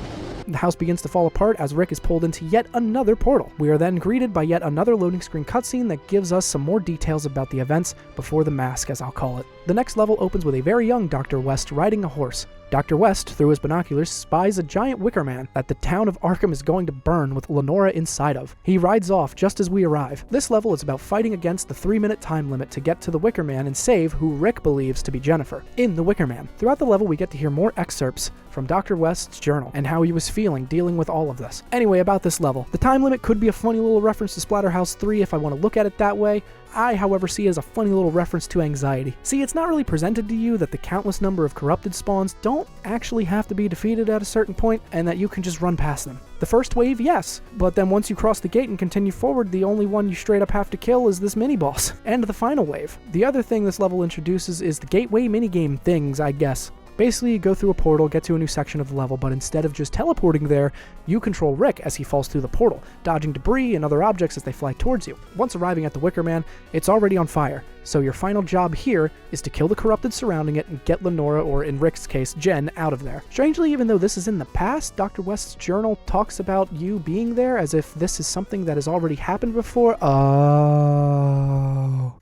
The house begins to fall apart as Rick is pulled into yet another portal. We are then greeted by yet another loading screen cutscene that gives us some more details about the events before the mask, as I'll call it. The next level opens with a very young Dr. West riding a horse. Dr. West, through his binoculars, spies a giant wicker man that the town of Arkham is going to burn with Lenora inside of. He rides off just as we arrive. This level is about fighting against the 3-minute time limit to get to the wicker man and save who Rick believes to be Jennifer in the wicker man. Throughout the level, we get to hear more excerpts from Dr. West's journal and how he was feeling dealing with all of this. Anyway, about this level. The time limit could be a funny little reference to Splatterhouse 3 if I want to look at it that way. I, however, see as a funny little reference to anxiety. See, it's not really presented to you that the countless number of corrupted spawns don't actually have to be defeated at a certain point, and that you can just run past them. The first wave, yes, but then once you cross the gate and continue forward, the only one you straight up have to kill is this mini-boss. And the final wave. The other thing this level introduces is the gateway minigame things, I guess. Basically, you go through a portal, get to a new section of the level, but instead of just teleporting there, you control Rick as he falls through the portal, dodging debris and other objects as they fly towards you. Once arriving at the Wicker Man, it's already on fire, so your final job here is to kill the corrupted surrounding it and get Lenora, or in Rick's case, Jen, out of there. Strangely, even though this is in the past, Dr. West's journal talks about you being there as if this is something that has already happened before. Oh.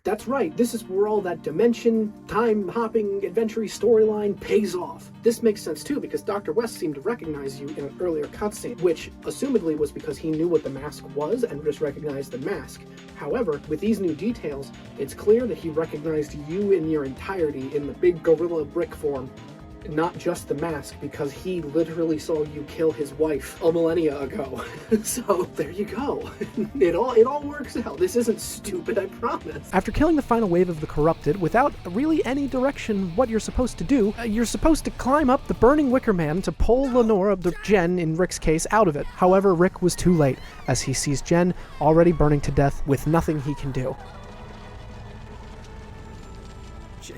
That's right, this is where all that dimension, time-hopping, adventure storyline pays off. This makes sense too, because Dr. West seemed to recognize you in an earlier cutscene, which assumedly was because he knew what the mask was and just recognized the mask. However, with these new details, it's clear that he recognized you in your entirety in the big gorilla brick form, not just the mask, because he literally saw you kill his wife a millennia ago. So there you go. It all works out. This isn't stupid, I promise. After killing the final wave of the corrupted, without really any direction what you're supposed to do, you're supposed to climb up the burning Wicker Man to pull Lenora, the Jen in Rick's case, out of it. However, Rick was too late, as he sees Jen already burning to death with nothing he can do. Jen.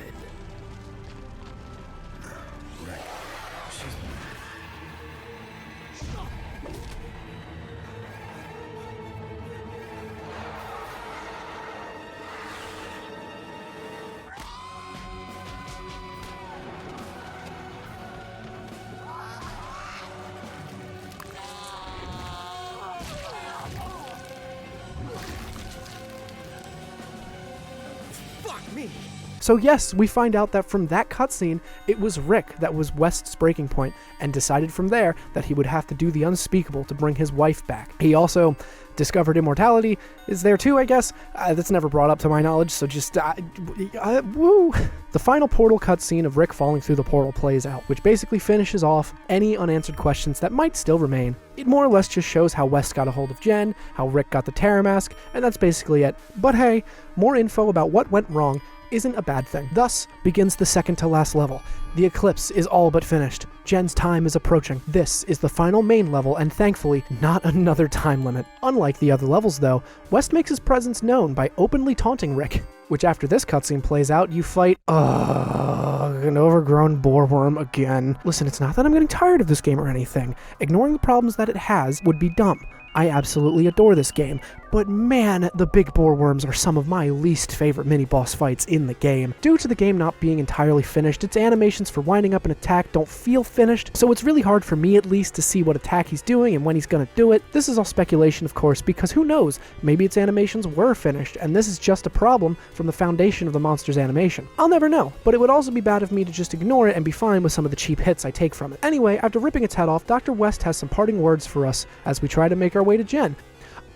So yes, we find out that from that cutscene, it was Rick that was West's breaking point, and decided from there that he would have to do the unspeakable to bring his wife back. He also discovered immortality is there too, I guess. That's never brought up to my knowledge, so just, woo! The final portal cutscene of Rick falling through the portal plays out, which basically finishes off any unanswered questions that might still remain. It more or less just shows how West got a hold of Jen, how Rick got the Terror Mask, and that's basically it. But hey, more info about what went wrong isn't a bad thing. Thus begins the second to last level. The eclipse is all but finished. Jen's time is approaching. This is the final main level, and thankfully, not another time limit. Unlike the other levels though, West makes his presence known by openly taunting Rick, which after this cutscene plays out, you fight, an overgrown boreworm again. Listen, it's not that I'm getting tired of this game or anything. Ignoring the problems that it has would be dumb. I absolutely adore this game, but man, the big boreworms are some of my least favorite mini-boss fights in the game. Due to the game not being entirely finished, its animations for winding up an attack don't feel finished, so it's really hard for me at least to see what attack he's doing and when he's gonna do it. This is all speculation, of course, because who knows, maybe its animations were finished, and this is just a problem from the foundation of the monster's animation. I'll never know, but it would also be bad of me to just ignore it and be fine with some of the cheap hits I take from it. Anyway, after ripping its head off, Dr. West has some parting words for us as we try to make our way to Jen.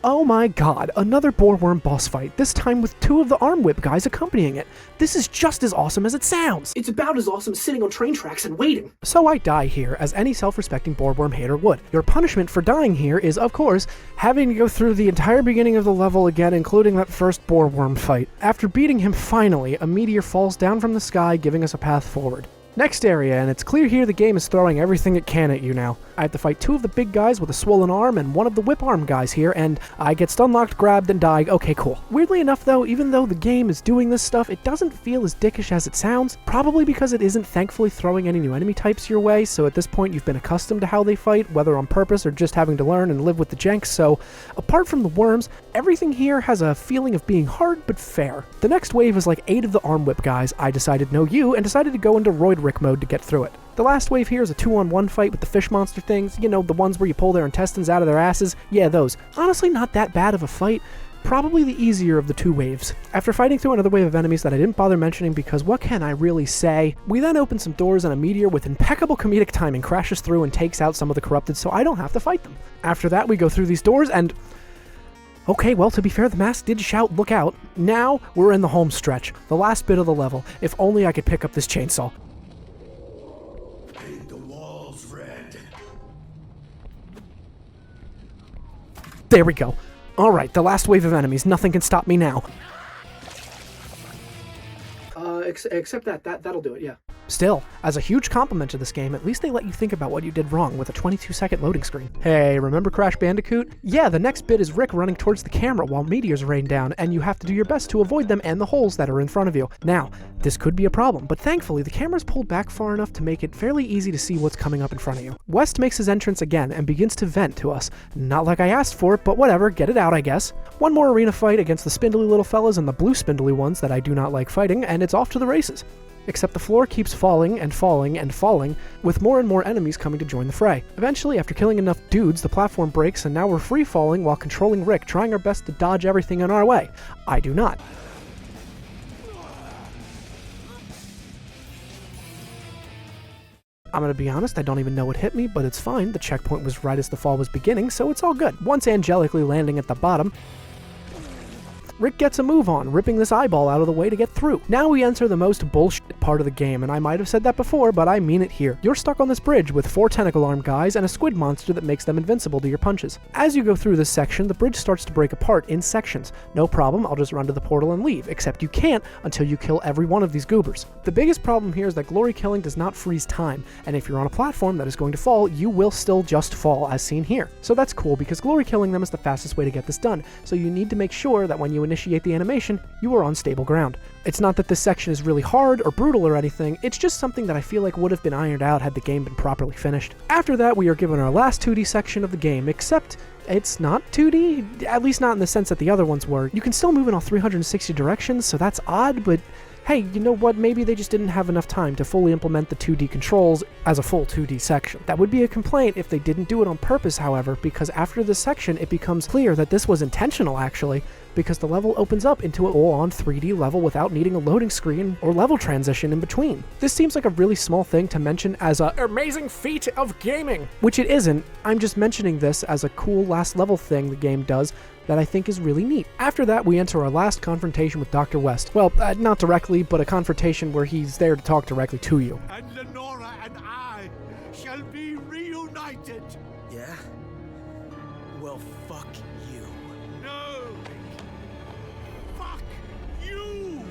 Oh my god, another boreworm boss fight, this time with two of the arm whip guys accompanying it. This is just as awesome as it sounds. It's about as awesome as sitting on train tracks and waiting. So I die here, as any self-respecting boreworm hater would. Your punishment for dying here is, of course, having to go through the entire beginning of the level again, including that first boreworm fight. After beating him finally, a meteor falls down from the sky, giving us a path forward. Next area, and it's clear here the game is throwing everything it can at you now. I have to fight two of the big guys with a swollen arm and one of the whip arm guys here, and I get stun-locked, grabbed, and die. Okay, cool. Weirdly enough though, even though the game is doing this stuff, it doesn't feel as dickish as it sounds, probably because it isn't thankfully throwing any new enemy types your way, so at this point you've been accustomed to how they fight, whether on purpose or just having to learn and live with the janks, so apart from the worms, everything here has a feeling of being hard but fair. The next wave is like 8 of the arm whip guys. I decided no you, and decided to go into Roid Rick mode to get through it. The last wave here is a 2-on-1 fight with the fish monster things, you know, the ones where you pull their intestines out of their asses. Yeah, those. Honestly, not that bad of a fight. Probably the easier of the two waves. After fighting through another wave of enemies that I didn't bother mentioning because what can I really say, we then open some doors and a meteor with impeccable comedic timing crashes through and takes out some of the corrupted so I don't have to fight them. After that, we go through these doors and... Okay, well, to be fair, the mask did shout, look out. Now, we're in the home stretch. The last bit of the level. If only I could pick up this chainsaw. Paint the walls red. There we go. Alright, the last wave of enemies. Nothing can stop me now. except that'll do it, yeah. Still, as a huge compliment to this game, at least they let you think about what you did wrong with a 22-second loading screen. Hey, remember Crash Bandicoot? Yeah, the next bit is Rick running towards the camera while meteors rain down, and you have to do your best to avoid them and the holes that are in front of you. Now, this could be a problem, but thankfully the camera's pulled back far enough to make it fairly easy to see what's coming up in front of you. West makes his entrance again and begins to vent to us. Not like I asked for it, but whatever, get it out, I guess. One more arena fight against the spindly little fellas and the blue spindly ones that I do not like fighting, and it's off to the races. Except the floor keeps falling and falling and falling, with more and more enemies coming to join the fray. Eventually, after killing enough dudes, the platform breaks and now we're free falling while controlling Rick, trying our best to dodge everything in our way. I do not. I'm gonna be honest, I don't even know what hit me, but it's fine. The checkpoint was right as the fall was beginning, so it's all good. Once angelically landing at the bottom, Rick gets a move on, ripping this eyeball out of the way to get through. Now we enter the most bullshit part of the game, and I might have said that before, but I mean it here. You're stuck on this bridge with 4 tentacle arm guys and a squid monster that makes them invincible to your punches. As you go through this section, the bridge starts to break apart in sections. No problem, I'll just run to the portal and leave, except you can't until you kill every one of these goobers. The biggest problem here is that glory killing does not freeze time, and if you're on a platform that is going to fall, you will still just fall, as seen here. So that's cool, because glory killing them is the fastest way to get this done, so you need to make sure that when you initiate the animation, you are on stable ground. It's not that this section is really hard or brutal or anything, it's just something that I feel like would have been ironed out had the game been properly finished. After that, we are given our last 2D section of the game, except it's not 2D, at least not in the sense that the other ones were. You can still move in all 360 directions, so that's odd, but hey, you know what, maybe they just didn't have enough time to fully implement the 2D controls as a full 2D section. That would be a complaint if they didn't do it on purpose, however, because after this section it becomes clear that this was intentional actually, because the level opens up into a full-on 3D level without needing a loading screen or level transition in between. This seems like a really small thing to mention as a amazing feat of gaming, which it isn't. I'm just mentioning this as a cool last level thing the game does that I think is really neat. After that, we enter our last confrontation with Dr. West. Well, not directly, but a confrontation where he's there to talk directly to you. And Lenora and I shall be reunited. Yeah? Well, fuck you. No. Fuck you.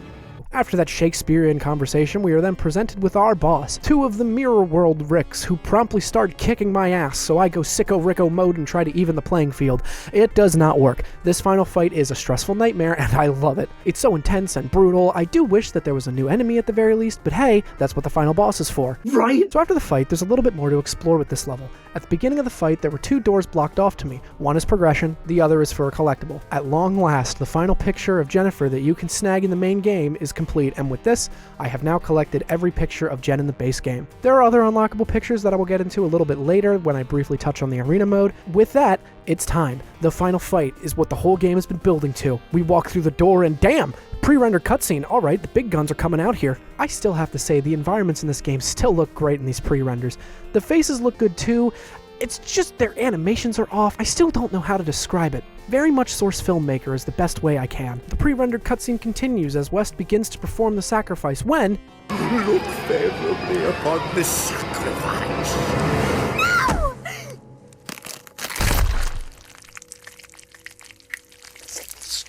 After that Shakespearean conversation, we are then presented with our boss, 2 of the Mirror World Ricks, who promptly start kicking my ass, so I go sicko Ricko mode and try to even the playing field. It does not work. This final fight is a stressful nightmare, and I love it. It's so intense and brutal. I do wish that there was a new enemy at the very least, but hey, that's what the final boss is for. Right? So after the fight, there's a little bit more to explore with this level. At the beginning of the fight, there were 2 doors blocked off to me. One is progression, the other is for a collectible. At long last, the final picture of Jennifer that you can snag in the main game is complete, and with this, I have now collected every picture of Jen in the base game. There are other unlockable pictures that I will get into a little bit later when I briefly touch on the arena mode. With that, it's time. The final fight is what the whole game has been building to. We walk through the door and damn! Pre-rendered cutscene, alright, the big guns are coming out here. I still have to say, the environments in this game still look great in these pre-renders. The faces look good too, it's just their animations are off. I still don't know how to describe it. Very much source filmmaker is the best way I can. The pre-rendered cutscene continues as West begins to perform the sacrifice when... Look favorably upon this sacrifice.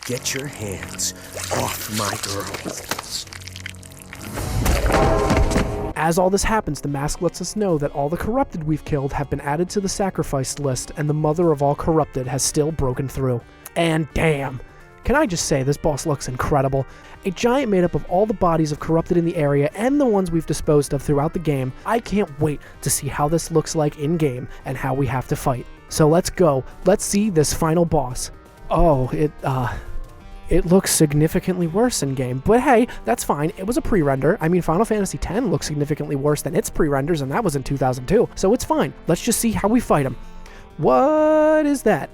Get your hands off my girl. As all this happens, the mask lets us know that all the corrupted we've killed have been added to the sacrifice list, and the mother of all corrupted has still broken through. And damn! Can I just say, this boss looks incredible. A giant made up of all the bodies of corrupted in the area and the ones we've disposed of throughout the game. I can't wait to see how this looks like in-game and how we have to fight. So let's go. Let's see this final boss. Oh, it looks significantly worse in-game, but hey, that's fine. It was a pre-render. I mean, Final Fantasy X looks significantly worse than its pre-renders, and that was in 2002, so it's fine. Let's just see how we fight him. What is that?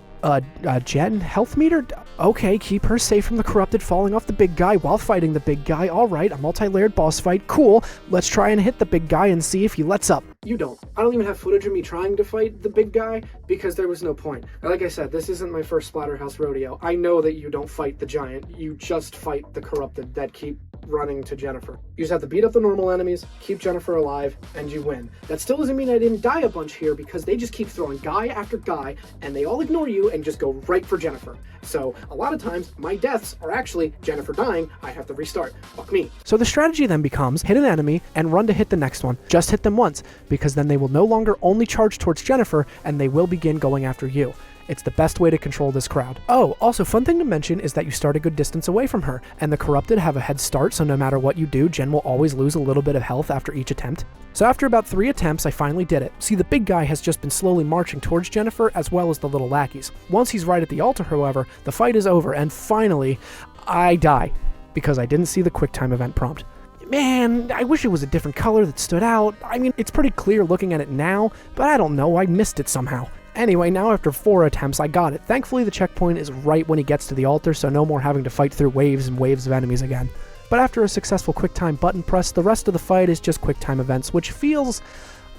Jen health meter? Okay, keep her safe from the corrupted falling off the big guy while fighting the big guy. Alright, a multi-layered boss fight. Cool. Let's try and hit the big guy and see if he lets up. You don't. I don't even have footage of me trying to fight the big guy because there was no point. Like I said, this isn't my first Splatterhouse rodeo. I know that you don't fight the giant. You just fight the corrupted that keep running to Jennifer. You just have to beat up the normal enemies, keep Jennifer alive, and you win. That still doesn't mean I didn't die a bunch here, because they just keep throwing guy after guy, and they all ignore you and just go right for Jennifer. So a lot of times, my deaths are actually Jennifer dying, I have to restart. Fuck me. So the strategy then becomes hit an enemy and run to hit the next one. Just hit them once, because then they will no longer only charge towards Jennifer, and they will begin going after you. It's the best way to control this crowd. Oh, also fun thing to mention is that you start a good distance away from her, and the corrupted have a head start, so no matter what you do, Jen will always lose a little bit of health after each attempt. So after about 3 attempts, I finally did it. See, the big guy has just been slowly marching towards Jennifer, as well as the little lackeys. Once he's right at the altar, however, the fight is over, and finally, I die, because I didn't see the QuickTime event prompt. Man, I wish it was a different color that stood out. I mean, it's pretty clear looking at it now, but I don't know, I missed it somehow. Anyway, now after 4 attempts, I got it. Thankfully, the checkpoint is right when he gets to the altar, so no more having to fight through waves and waves of enemies again. But after a successful QuickTime button press, the rest of the fight is just QuickTime events, which feels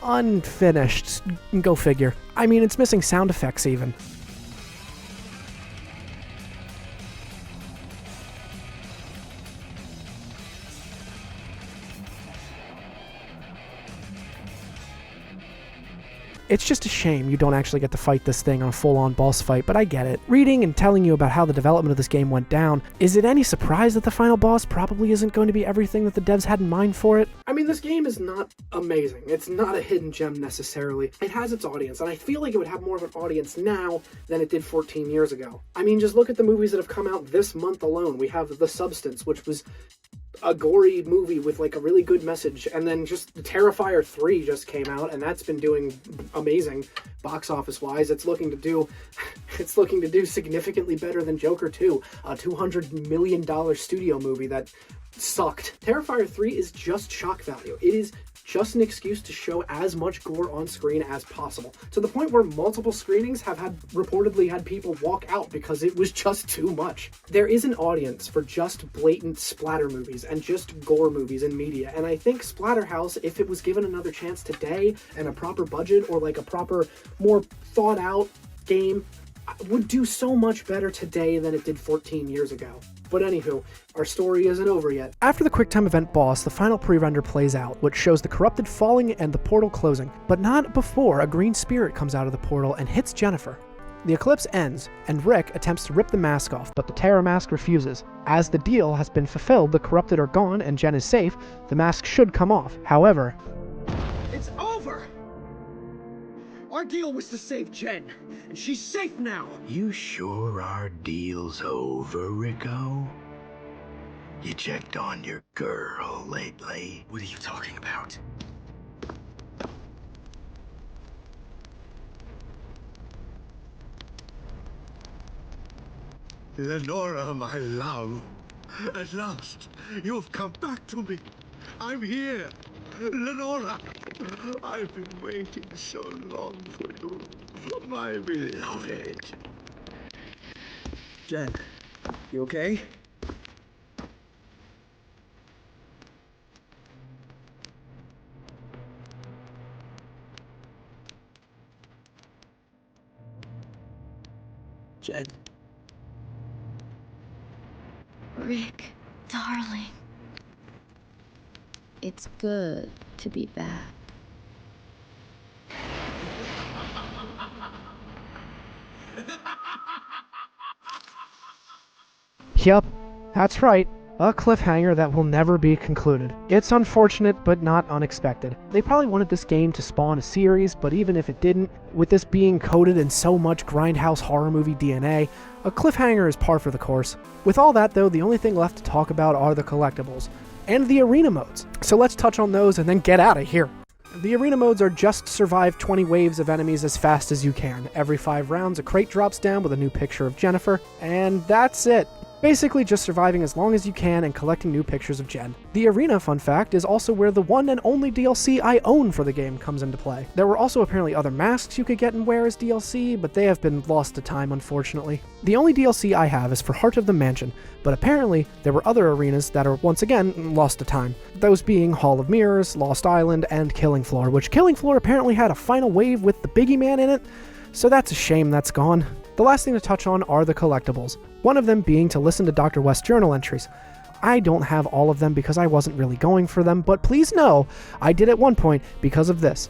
unfinished. Go figure. I mean, it's missing sound effects even. It's just a shame you don't actually get to fight this thing on a full-on boss fight, but I get it. Reading and telling you about how the development of this game went down, is it any surprise that the final boss probably isn't going to be everything that the devs had in mind for it? I mean, this game is not amazing. It's not a hidden gem necessarily. It has its audience, and I feel like it would have more of an audience now than it did 14 years ago. I mean, just look at the movies that have come out this month alone. We have The Substance, which was a gory movie with like a really good message, and then just Terrifier 3 just came out, and that's been doing amazing box office wise. It's looking to do significantly better than Joker 2, a $200 million studio movie that sucked. Terrifier 3 is just shock value. It is just an excuse to show as much gore on screen as possible, to the point where multiple screenings have reportedly had people walk out because it was just too much. There is an audience for just blatant splatter movies and just gore movies in media, and I think Splatterhouse, if it was given another chance today and a proper budget or like a proper, more thought out game, would do so much better today than it did 14 years ago. But anywho, our story isn't over yet. After the QuickTime event boss, the final pre-render plays out, which shows the corrupted falling and the portal closing, but not before a green spirit comes out of the portal and hits Jennifer. The eclipse ends, and Rick attempts to rip the mask off, but the Terror Mask refuses. As the deal has been fulfilled, the corrupted are gone, and Jen is safe, the mask should come off. However, It's over! Our deal was to save Jen, and she's safe now! You sure our deal's over, Rico? You checked on your girl lately? What are you talking about? Lenora, my love. At last, you've come back to me. I'm here. Lenora, I've been waiting so long for you, my beloved. Jen, you okay? Jen. Rick, darling. It's good to be back. Yup, that's right. A cliffhanger that will never be concluded. It's unfortunate, but not unexpected. They probably wanted this game to spawn a series, but even if it didn't, with this being coated in so much grindhouse horror movie DNA, a cliffhanger is par for the course. With all that though, the only thing left to talk about are the collectibles, and the arena modes. So let's touch on those and then get out of here. The arena modes are just survive 20 waves of enemies as fast as you can. Every 5 rounds, a crate drops down with a new picture of Jennifer, and that's it. Basically just surviving as long as you can and collecting new pictures of Jen. The arena, fun fact, is also where the one and only DLC I own for the game comes into play. There were also apparently other masks you could get and wear as DLC, but they have been lost to time, unfortunately. The only DLC I have is for Heart of the Mansion, but apparently there were other arenas that are once again lost to time. Those being Hall of Mirrors, Lost Island, and Killing Floor, which Killing Floor apparently had a final wave with the Biggie Man in it, so that's a shame that's gone. The last thing to touch on are the collectibles, one of them being to listen to Dr. West's journal entries. I don't have all of them because I wasn't really going for them, but please know, I did at one point because of this.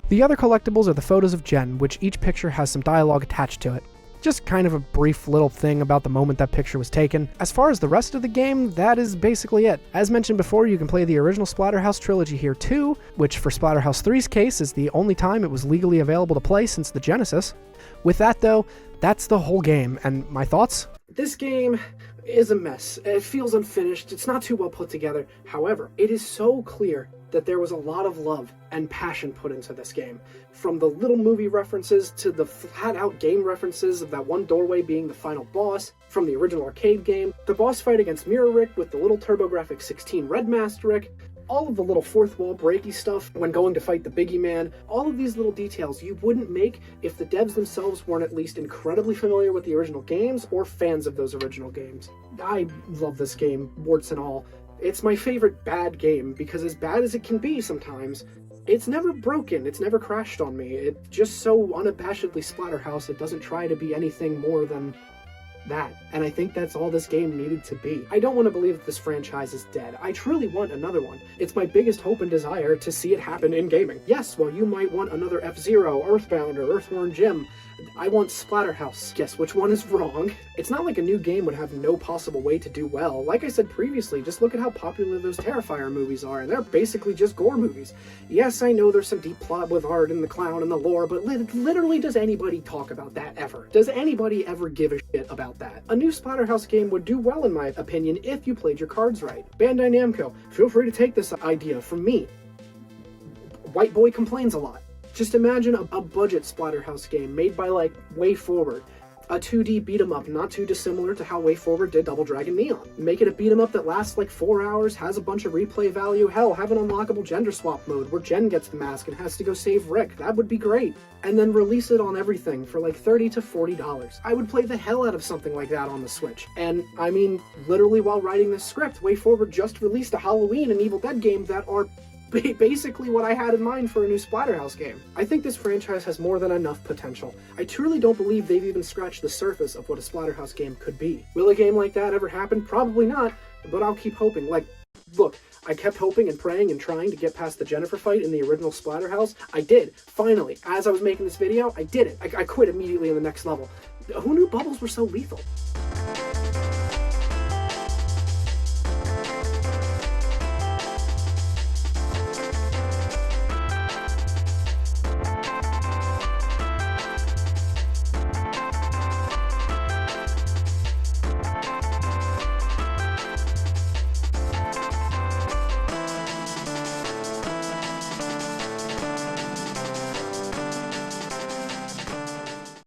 The other collectibles are the photos of Jen, which each picture has some dialogue attached to it. Just kind of a brief little thing about the moment that picture was taken. As far as the rest of the game, that is basically it. As mentioned before, you can play the original Splatterhouse trilogy here too, which for Splatterhouse 3's case is the only time it was legally available to play since the Genesis. With that though, that's the whole game, and my thoughts? This game is a mess. It feels unfinished. It's not too well put together. However, it is so clear that there was a lot of love and passion put into this game. From the little movie references to the flat-out game references of that one doorway being the final boss, from the original arcade game, the boss fight against Mirror Rick with the little TurboGrafx 16 Red Master Rick, all of the little fourth wall breaky stuff when going to fight the Biggie Man, all of these little details you wouldn't make if the devs themselves weren't at least incredibly familiar with the original games or fans of those original games. I love this game, warts and all. It's my favorite bad game because as bad as it can be sometimes, it's never broken, it's never crashed on me. It's just so unabashedly Splatterhouse it doesn't try to be anything more than that, and I think that's all this game needed to be. I don't want to believe that this franchise is dead. I truly want another one. It's my biggest hope and desire to see it happen in gaming. Yes, while you might want another F-Zero, Earthbound, or Earthworm Jim, I want Splatterhouse. Guess which one is wrong? It's not like a new game would have no possible way to do well. Like I said previously, just look at how popular those Terrifier movies are, and they're basically just gore movies. Yes, I know there's some deep plot with art and the clown and the lore, but literally does anybody talk about that ever? Does anybody ever give a shit about that? A new Splatterhouse game would do well in my opinion if you played your cards right. Bandai Namco, feel free to take this idea from me. White boy complains a lot. Just imagine a budget Splatterhouse game made by, like, WayForward. A 2D beat-em-up not too dissimilar to how WayForward did Double Dragon Neon. Make it a beat-em-up that lasts like 4 hours, has a bunch of replay value, hell, have an unlockable gender swap mode where Jen gets the mask and has to go save Rick. That would be great. And then release it on everything for like $30 to $40. I would play the hell out of something like that on the Switch. And, I mean, literally while writing this script, WayForward just released a Halloween and Evil Dead game that are basically what I had in mind for a new Splatterhouse game. I think this franchise has more than enough potential. I truly don't believe they've even scratched the surface of what a Splatterhouse game could be. Will a game like that ever happen? Probably not, but I'll keep hoping. Like, look, I kept hoping and praying and trying to get past the Jennifer fight in the original Splatterhouse. I did. Finally, as I was making this video, I did it. I quit immediately in the next level. Who knew bubbles were so lethal?